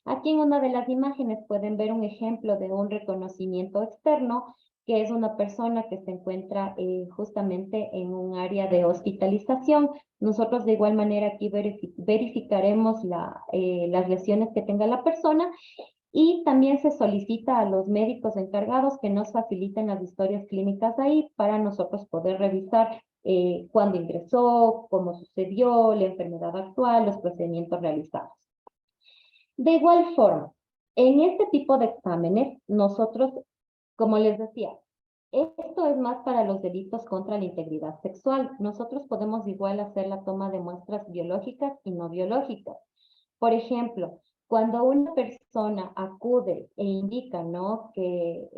Aquí en una de las imágenes pueden ver un ejemplo de un reconocimiento externo, que es una persona que se encuentra justamente en un área de hospitalización. Nosotros de igual manera aquí verificaremos las lesiones que tenga la persona y también se solicita a los médicos encargados que nos faciliten las historias clínicas ahí para nosotros poder revisar cuándo ingresó, cómo sucedió, la enfermedad actual, los procedimientos realizados. De igual forma, en este tipo de exámenes, nosotros, como les decía, esto es más para los delitos contra la integridad sexual. Nosotros podemos igual hacer la toma de muestras biológicas y no biológicas. Por ejemplo, cuando una persona acude e indica, ¿no?, que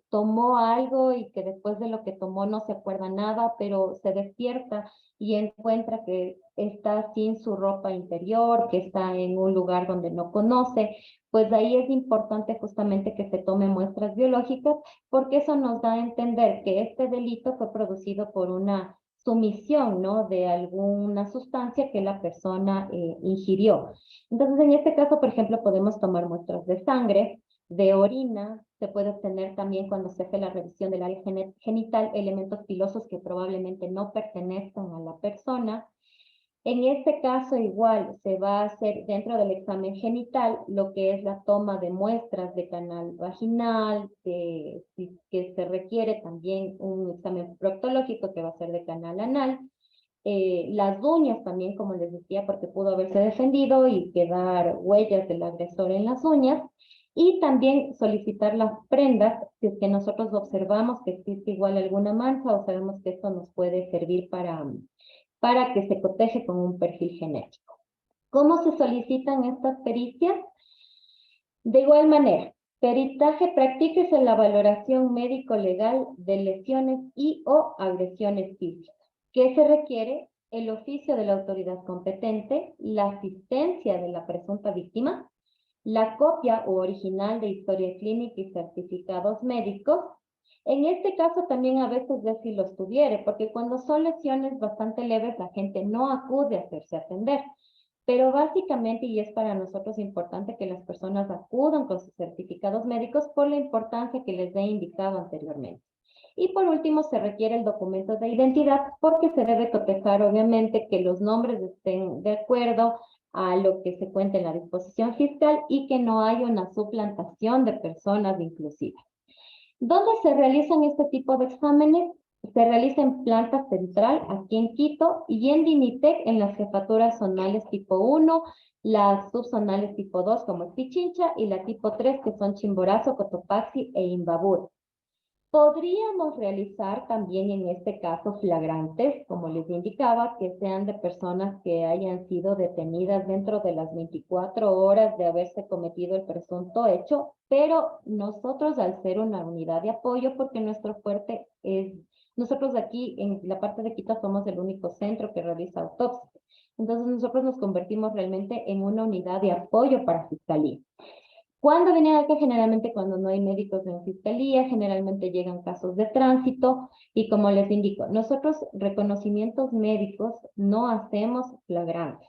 tomó algo y que después de lo que tomó no se acuerda nada, pero se despierta y encuentra que está sin su ropa interior, que está en un lugar donde no conoce, pues ahí es importante justamente que se tomen muestras biológicas, porque eso nos da a entender que este delito fue producido por una sumisión, ¿no?, de alguna sustancia que la persona ingirió. Entonces, en este caso, por ejemplo, podemos tomar muestras de sangre, de orina, se puede obtener también cuando se hace la revisión del área genital elementos pilosos que probablemente no pertenezcan a la persona. En este caso, igual, se va a hacer dentro del examen genital lo que es la toma de muestras de canal vaginal, que se requiere también un examen proctológico que va a ser de canal anal. Las uñas también, como les decía, porque pudo haberse defendido y quedar huellas del agresor en las uñas. Y también solicitar las prendas, si es que nosotros observamos que existe igual alguna mancha o sabemos que esto nos puede servir para que se coteje con un perfil genético. ¿Cómo se solicitan estas pericias? De igual manera, peritaje, practíquese la valoración médico-legal de lesiones y o agresiones físicas. ¿Qué se requiere? El oficio de la autoridad competente, la asistencia de la presunta víctima, la copia o original de historia clínica y certificados médicos. En este caso también a veces de si los tuviere, porque cuando son lesiones bastante leves la gente no acude a hacerse atender. Pero básicamente, y es para nosotros importante que las personas acudan con sus certificados médicos por la importancia que les he indicado anteriormente. Y por último, se requiere el documento de identidad porque se debe cotejar, obviamente, que los nombres estén de acuerdo a lo que se cuenta en la disposición fiscal y que no haya una suplantación de personas inclusive. ¿Dónde se realizan este tipo de exámenes? Se realiza en planta central, aquí en Quito, y en Dinitec, en las jefaturas zonales tipo 1, las subzonales tipo 2, como es Pichincha, y la tipo 3, que son Chimborazo, Cotopaxi e Imbabura. Podríamos realizar también en este caso flagrantes, como les indicaba, que sean de personas que hayan sido detenidas dentro de las 24 horas de haberse cometido el presunto hecho, pero nosotros al ser una unidad de apoyo, porque nuestro fuerte es, nosotros aquí en la parte de Quito somos el único centro que realiza autopsia. Entonces nosotros nos convertimos realmente en una unidad de apoyo para Fiscalía. ¿Cuándo vienen acá? Generalmente cuando no hay médicos en fiscalía, generalmente llegan casos de tránsito y como les indico, nosotros reconocimientos médicos no hacemos flagrantes,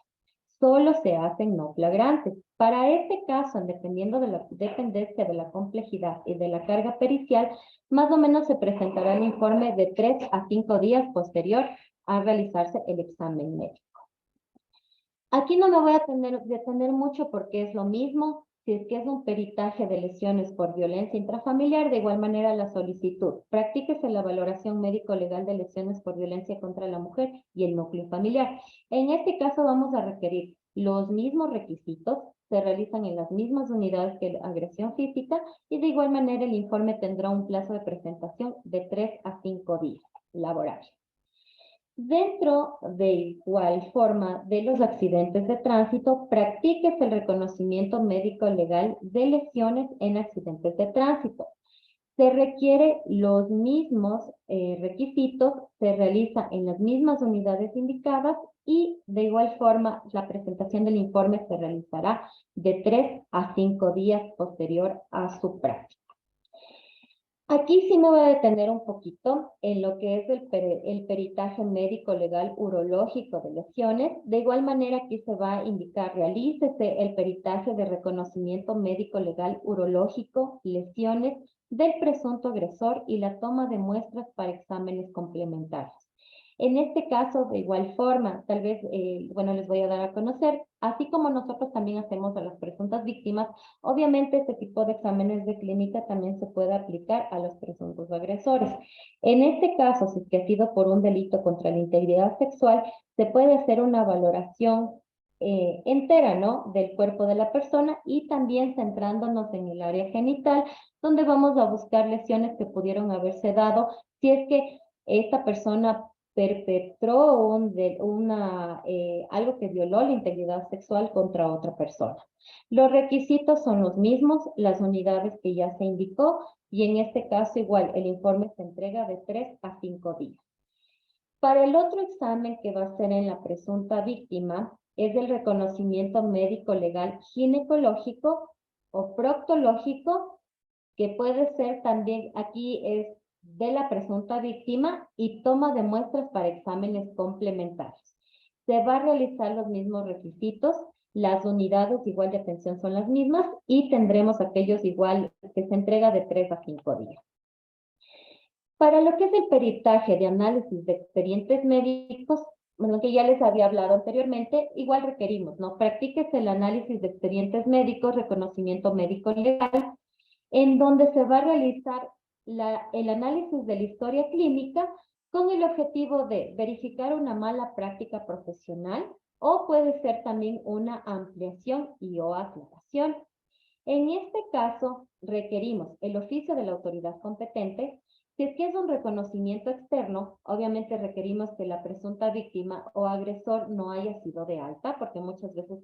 solo se hacen no flagrantes. Para este caso, dependiendo de la dependencia de la complejidad y de la carga pericial, más o menos se presentará el informe de 3 a 5 días posterior a realizarse el examen médico. Aquí no me voy a detener mucho porque es lo mismo. Si es que es un peritaje de lesiones por violencia intrafamiliar, de igual manera la solicitud. Practíquese la valoración médico-legal de lesiones por violencia contra la mujer y el núcleo familiar. En este caso vamos a requerir los mismos requisitos, se realizan en las mismas unidades que la agresión física y de igual manera el informe tendrá un plazo de presentación de 3 a 5 días laborables. Dentro de igual forma de los accidentes de tránsito, practíquese el reconocimiento médico legal de lesiones en accidentes de tránsito. Se requiere los mismos requisitos, se realiza en las mismas unidades indicadas y de igual forma la presentación del informe se realizará de 3 a 5 días posterior a su práctica. Aquí sí me voy a detener un poquito en lo que es el peritaje médico legal urológico de lesiones. De igual manera aquí se va a indicar, realícese el peritaje de reconocimiento médico legal urológico, lesiones del presunto agresor y la toma de muestras para exámenes complementarios. En este caso, de igual forma, tal vez, bueno, les voy a dar a conocer, así como nosotros también hacemos a las presuntas víctimas, obviamente este tipo de exámenes de clínica también se puede aplicar a los presuntos agresores. En este caso, si es que ha sido por un delito contra la integridad sexual, se puede hacer una valoración entera, ¿no? Del cuerpo de la persona y también centrándonos en el área genital, donde vamos a buscar lesiones que pudieron haberse dado si es que esta persona perpetró algo que violó la integridad sexual contra otra persona. Los requisitos son los mismos, las unidades que ya se indicó, y en este caso igual el informe se entrega de 3 a 5 días. Para el otro examen que va a ser en la presunta víctima, es el reconocimiento médico legal ginecológico o proctológico, que puede ser también, aquí es de la presunta víctima y toma de muestras para exámenes complementarios. Se va a realizar los mismos requisitos, las unidades igual de atención son las mismas y tendremos aquellos igual que se entrega de 3 a 5 días. Para lo que es el peritaje de análisis de expedientes médicos, bueno, que ya les había hablado anteriormente, igual requerimos, ¿no? Practíquese el análisis de expedientes médicos, reconocimiento médico legal, en donde se va a realizar el análisis de la historia clínica con el objetivo de verificar una mala práctica profesional o puede ser también una ampliación y o aclaración. En este caso, requerimos el oficio de la autoridad competente. Si es que es un reconocimiento externo, obviamente requerimos que la presunta víctima o agresor no haya sido de alta, porque muchas veces,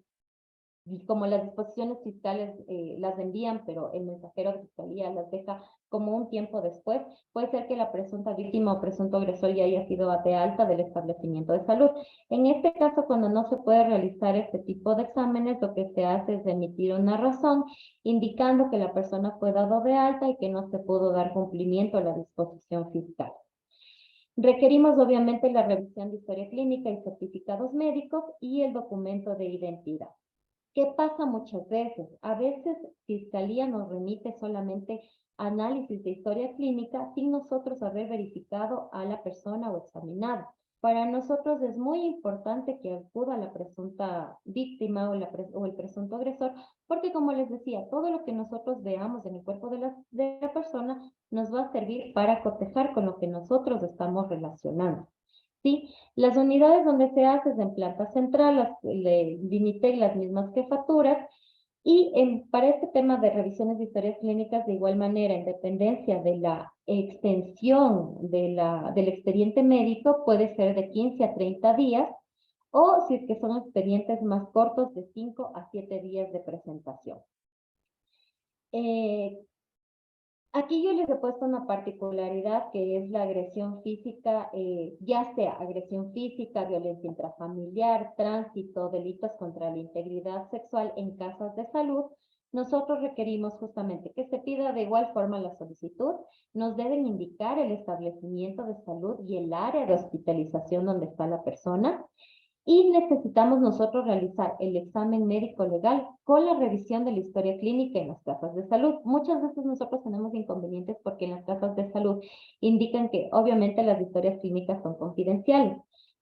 y como las disposiciones fiscales las envían, pero el mensajero de fiscalía las deja como un tiempo después, puede ser que la presunta víctima o presunto agresor ya haya sido de alta del establecimiento de salud. En este caso, cuando no se puede realizar este tipo de exámenes, lo que se hace es emitir una razón indicando que la persona fue dado de alta y que no se pudo dar cumplimiento a la disposición fiscal. Requerimos obviamente la revisión de historia clínica y certificados médicos y el documento de identidad. ¿Qué pasa muchas veces? A veces Fiscalía nos remite solamente análisis de historia clínica sin nosotros haber verificado a la persona o examinado. Para nosotros es muy importante que acuda la presunta víctima o el presunto agresor, porque como les decía, todo lo que nosotros veamos en el cuerpo de la persona nos va a servir para cotejar con lo que nosotros estamos relacionando. ¿Sí? Las unidades donde se hace es en planta central, le limité las mismas jefaturas, y para este tema de revisiones de historias clínicas, de igual manera, en dependencia de la extensión del expediente médico, puede ser de 15 a 30 días, o si es que son expedientes más cortos, de 5 a 7 días de presentación. Aquí yo les he puesto una particularidad que es la agresión física, ya sea agresión física, violencia intrafamiliar, tránsito, delitos contra la integridad sexual en casas de salud. Nosotros requerimos justamente que se pida de igual forma la solicitud, nos deben indicar el establecimiento de salud y el área de hospitalización donde está la persona. Y necesitamos nosotros realizar el examen médico legal con la revisión de la historia clínica en las casas de salud. Muchas veces nosotros tenemos inconvenientes porque en las casas de salud indican que obviamente las historias clínicas son confidenciales.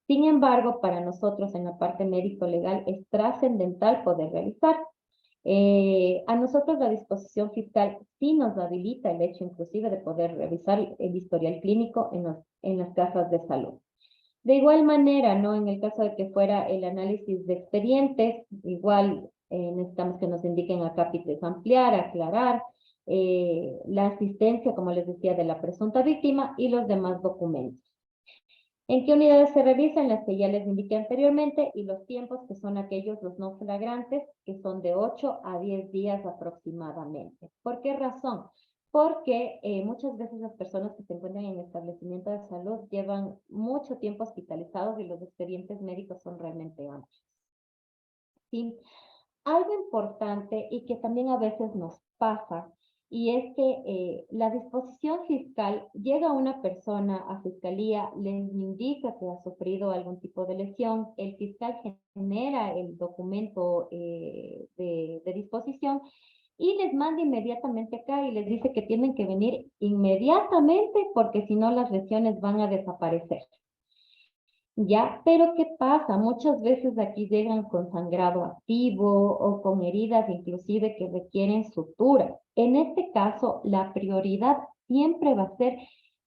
Sin embargo, para nosotros en la parte médico legal es trascendental poder realizar. A nosotros la disposición fiscal sí nos habilita el hecho inclusive de poder revisar el historial clínico en las casas de salud. De igual manera, ¿no? En el caso de que fuera el análisis de expedientes, igual necesitamos que nos indiquen acá ampliar, aclarar, la asistencia, como les decía, de la presunta víctima y los demás documentos. ¿En qué unidades se revisan? Las que ya les indiqué anteriormente y los tiempos que son aquellos los no flagrantes, que son de 8 a 10 días aproximadamente. ¿Por qué razón? Porque muchas veces las personas que se encuentran en establecimiento de salud llevan mucho tiempo hospitalizados y los expedientes médicos son realmente amplios. ¿Sí? Algo importante y que también a veces nos pasa, y es que la disposición fiscal llega a una persona a fiscalía, le indica que ha sufrido algún tipo de lesión, el fiscal genera el documento de disposición y les manda inmediatamente acá y les dice que tienen que venir inmediatamente porque si no las lesiones van a desaparecer. ¿Ya? Pero ¿qué pasa? Muchas veces aquí llegan con sangrado activo o con heridas inclusive que requieren sutura. En este caso, la prioridad siempre va a ser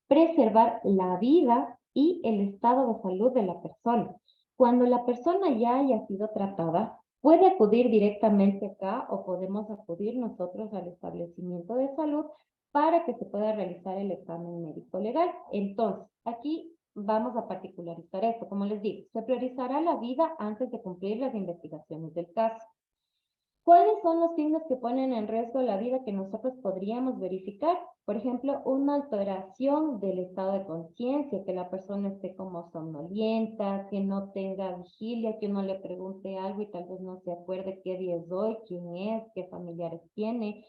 preservar la vida y el estado de salud de la persona. Cuando la persona ya haya sido tratada, puede acudir directamente acá o podemos acudir nosotros al establecimiento de salud para que se pueda realizar el examen médico legal. Entonces, aquí vamos a particularizar esto. Como les digo, se priorizará la vida antes de cumplir las investigaciones del caso. ¿Cuáles son los signos que ponen en riesgo la vida que nosotros podríamos verificar? Por ejemplo, una alteración del estado de conciencia, que la persona esté como somnolienta, que no tenga vigilia, que uno le pregunte algo y tal vez no se acuerde qué día es hoy, quién es, qué familiares tiene.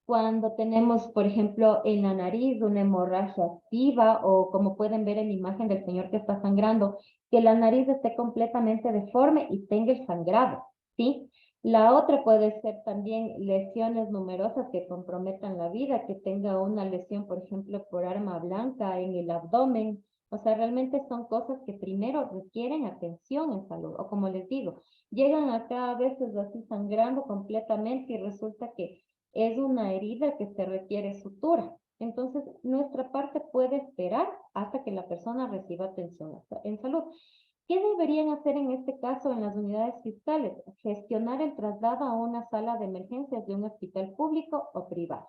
Cuando tenemos, por ejemplo, en la nariz una hemorragia activa o como pueden ver en la imagen del señor que está sangrando, que la nariz esté completamente deforme y tenga el sangrado, ¿sí? La otra puede ser también lesiones numerosas que comprometan la vida, que tenga una lesión, por ejemplo, por arma blanca en el abdomen. O sea, realmente son cosas que primero requieren atención en salud. O como les digo, llegan acá a veces así sangrando completamente y resulta que es una herida que se requiere sutura. Entonces, nuestra parte puede esperar hasta que la persona reciba atención en salud. ¿Qué deberían hacer en este caso en las unidades fiscales? Gestionar el traslado a una sala de emergencias de un hospital público o privado.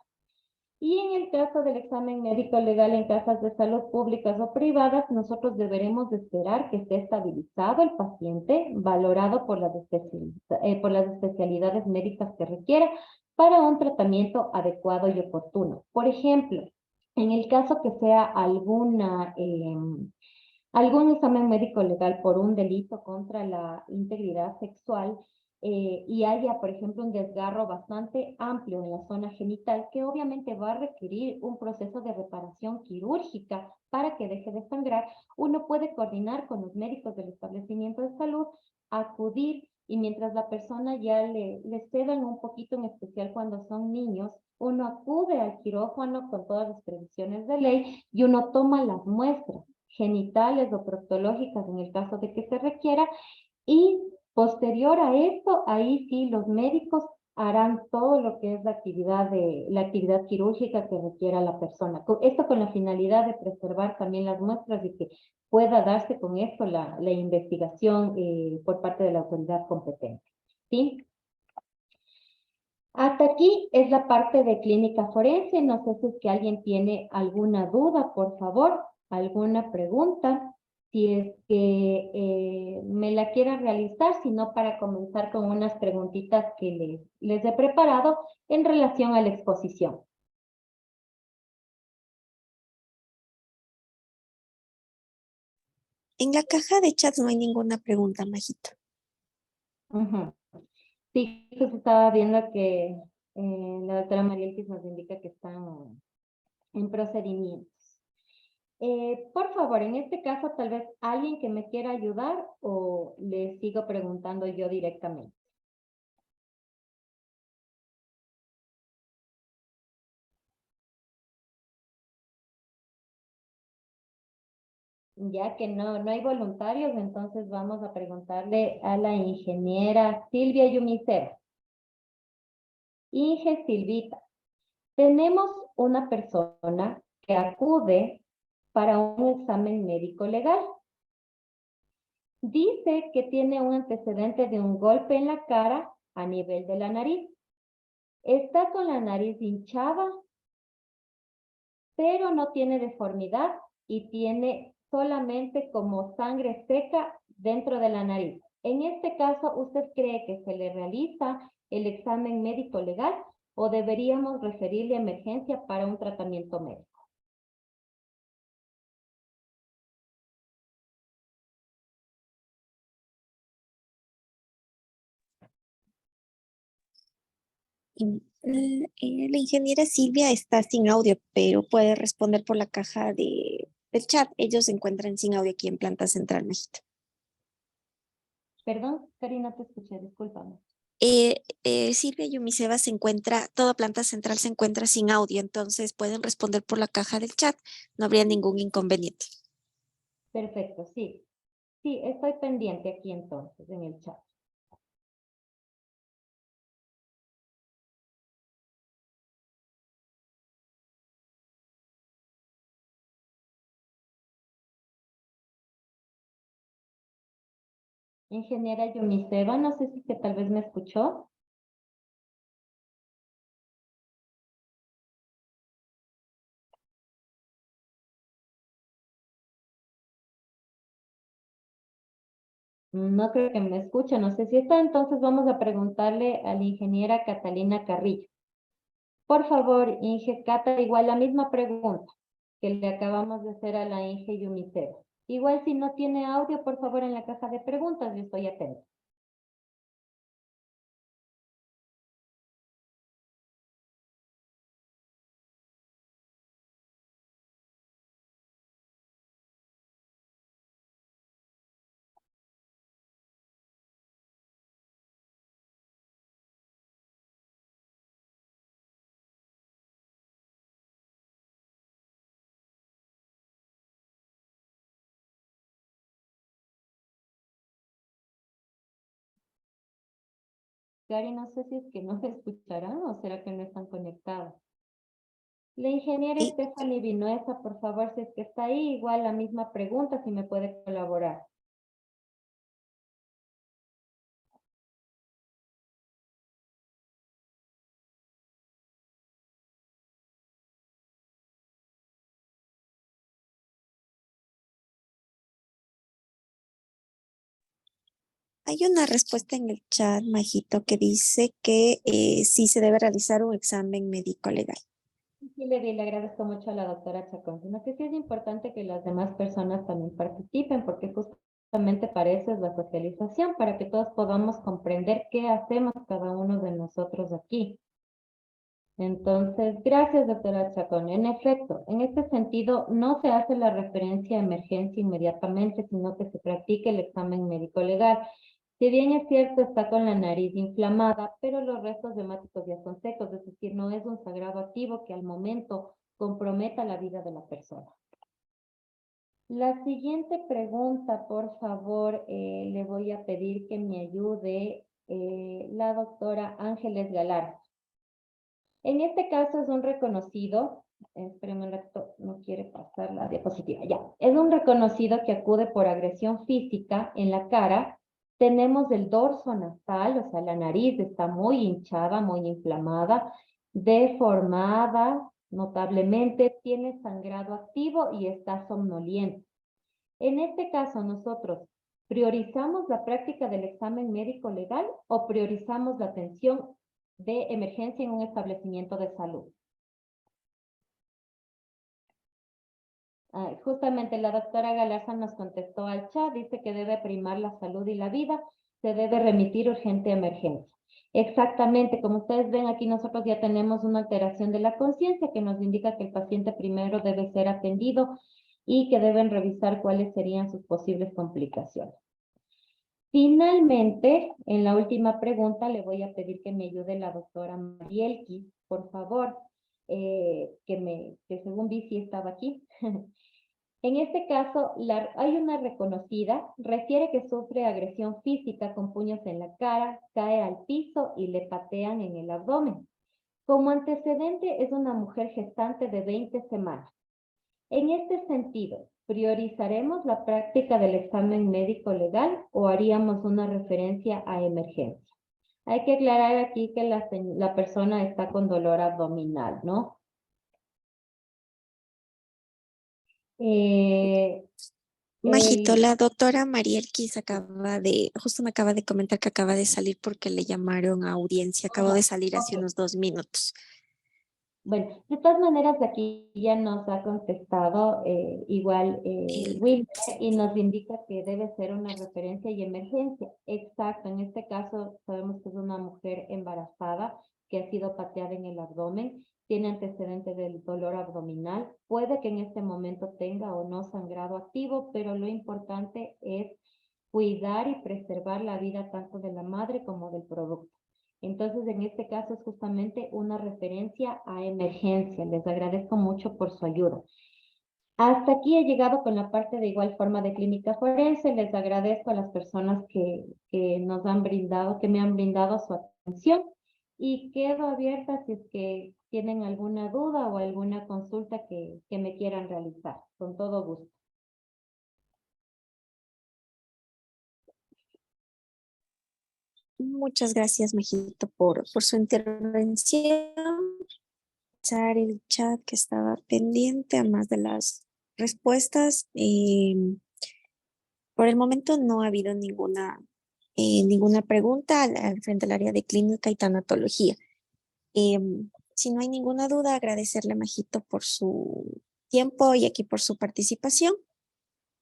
Y en el caso del examen médico legal en casas de salud públicas o privadas, nosotros deberemos esperar que esté estabilizado el paciente, valorado por las especialidades médicas que requiera para un tratamiento adecuado y oportuno. Por ejemplo, en el caso que sea algún examen médico legal por un delito contra la integridad sexual y haya, por ejemplo, un desgarro bastante amplio en la zona genital, que obviamente va a requerir un proceso de reparación quirúrgica para que deje de sangrar, uno puede coordinar con los médicos del establecimiento de salud, acudir y mientras la persona ya le cedan un poquito, en especial cuando son niños, uno acude al quirófano con todas las previsiones de ley y uno toma las muestras genitales o proctológicas en el caso de que se requiera y posterior a esto, ahí sí los médicos harán todo lo que es la actividad quirúrgica que requiera la persona. Esto con la finalidad de preservar también las muestras y que pueda darse con esto la investigación por parte de la autoridad competente. ¿Sí? Hasta aquí es la parte de clínica forense. No sé si es que alguien tiene alguna duda, por favor, alguna pregunta. Si es que me la quieran realizar, sino para comenzar con unas preguntitas que les he preparado en relación a la exposición. En la caja de chat no hay ninguna pregunta, Majito. Ujú. Sí, pues estaba viendo que la doctora Marielkis nos indica que están en procedimiento. Por favor, en este caso, tal vez alguien que me quiera ayudar o le sigo preguntando yo directamente. Ya que no hay voluntarios, entonces vamos a preguntarle a la ingeniera Silvia Yumicera. Inge Silvita, tenemos una persona que acude para un examen médico legal. Dice que tiene un antecedente de un golpe en la cara a nivel de la nariz. Está con la nariz hinchada, pero no tiene deformidad y tiene solamente como sangre seca dentro de la nariz. En este caso, ¿usted cree que se le realiza el examen médico legal o deberíamos referirle a emergencia para un tratamiento médico? La ingeniera Silvia está sin audio, pero puede responder por la caja del chat. Ellos se encuentran sin audio aquí en Planta Central, Majito. Perdón, Karina, te escuché, discúlpame. Silvia Yumiseva toda Planta Central se encuentra sin audio, entonces pueden responder por la caja del chat. No habría ningún inconveniente. Perfecto, sí. Sí, estoy pendiente aquí entonces en el chat. Ingeniera Yumiseva, no sé si que tal vez me escuchó. No creo que me escuche, no sé si está, entonces vamos a preguntarle a la ingeniera Catalina Carrillo. Por favor, Inge Cata, igual la misma pregunta que le acabamos de hacer a la Inge Yumiseva. Igual si no tiene audio, por favor, en la caja de preguntas, yo estoy atenta. Gary, no sé si es que no se escucharán o será que no están conectados. La ingeniera Y Stephanie Vinuesa, por favor, si es que está ahí, igual la misma pregunta, si me puede colaborar. hay una respuesta en el chat, Majito, que dice que sí se debe realizar un examen médico legal. Sí, le agradezco mucho a la doctora Chacón. Sino que sí es importante que las demás personas también participen, porque justamente para eso es la socialización, para que todos podamos comprender qué hacemos cada uno de nosotros aquí. Entonces, gracias, doctora Chacón. En efecto, en este sentido, no se hace la referencia a emergencia inmediatamente, sino que se practica el examen médico legal. Si bien es cierto, está con la nariz inflamada, pero los restos hemáticos ya son secos, es decir, no es un sangrado activo que al momento comprometa la vida de la persona. La siguiente pregunta, por favor, le voy a pedir que me ayude la doctora Ángeles Galar. En este caso es un reconocido, espérame un rato, no quiere pasar la diapositiva, ya. Es un reconocido que acude por agresión física en la cara. Tenemos el dorso nasal, o sea, la nariz está muy hinchada, muy inflamada, deformada notablemente, tiene sangrado activo y está somnoliente. En este caso, nosotros priorizamos la práctica del examen médico legal o priorizamos la atención de emergencia en un establecimiento de salud. Justamente la doctora Galarza nos contestó al chat, dice que debe primar la salud y la vida, se debe remitir urgente a emergencia. Exactamente, como ustedes ven aquí nosotros ya tenemos una alteración de la conciencia que nos indica que el paciente primero debe ser atendido y que deben revisar cuáles serían sus posibles complicaciones. Finalmente, en la última pregunta, le voy a pedir que me ayude la doctora Marielki, por favor, que según vi sí estaba aquí. En este caso, hay una reconocida, refiere que sufre agresión física con puños en la cara, cae al piso y le patean en el abdomen. Como antecedente, es una mujer gestante de 20 semanas. En este sentido, ¿priorizaremos la práctica del examen médico legal o haríamos una referencia a emergencia? Hay que aclarar aquí que la persona está con dolor abdominal, ¿no? Eh, Majito, el, la doctora Mariel justo me acaba de comentar que acaba de salir porque le llamaron a audiencia, acabo de salir hace ok. unos 2 minutos. Bueno, de todas maneras aquí ya nos ha contestado igual El- Will y nos indica que debe ser una referencia y emergencia. Exacto, en este caso sabemos que es una mujer embarazada que ha sido pateada en el abdomen, tiene antecedentes del dolor abdominal, puede que en este momento tenga o no sangrado activo, pero lo importante es cuidar y preservar la vida tanto de la madre como del producto. Entonces, en este caso es justamente una referencia a emergencia. Les agradezco mucho por su ayuda. Hasta aquí he llegado con la parte de igual forma de clínica forense. Les agradezco a las personas que nos han brindado, que me han brindado su atención y quedo abierta si es que tienen alguna duda o alguna consulta que me quieran realizar. Con todo gusto. Muchas gracias, Majito, por su intervención. Usar el chat que estaba pendiente, además de las respuestas. Por el momento no ha habido ninguna pregunta frente al área de clínica y tanatología. Si no hay ninguna duda, agradecerle a Majito por su tiempo y aquí por su participación.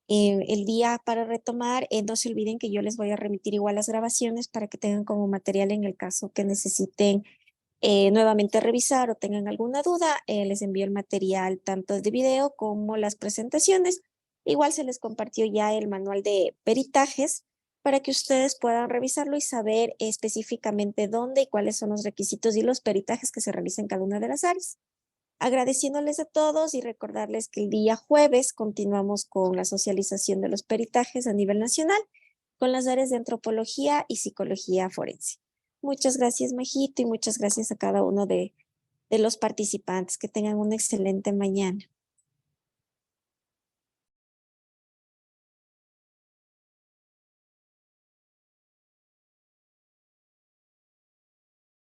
El día para retomar, no se olviden que yo les voy a remitir igual las grabaciones para que tengan como material en el caso que necesiten nuevamente revisar o tengan alguna duda. Les envío el material tanto de video como las presentaciones. Igual se les compartió ya el manual de peritajes para que ustedes puedan revisarlo y saber específicamente dónde y cuáles son los requisitos y los peritajes que se realizan en cada una de las áreas. Agradeciéndoles a todos y recordarles que el día jueves continuamos con la socialización de los peritajes a nivel nacional con las áreas de antropología y psicología forense. Muchas gracias, Majito, y muchas gracias a cada uno de los participantes. Que tengan una excelente mañana.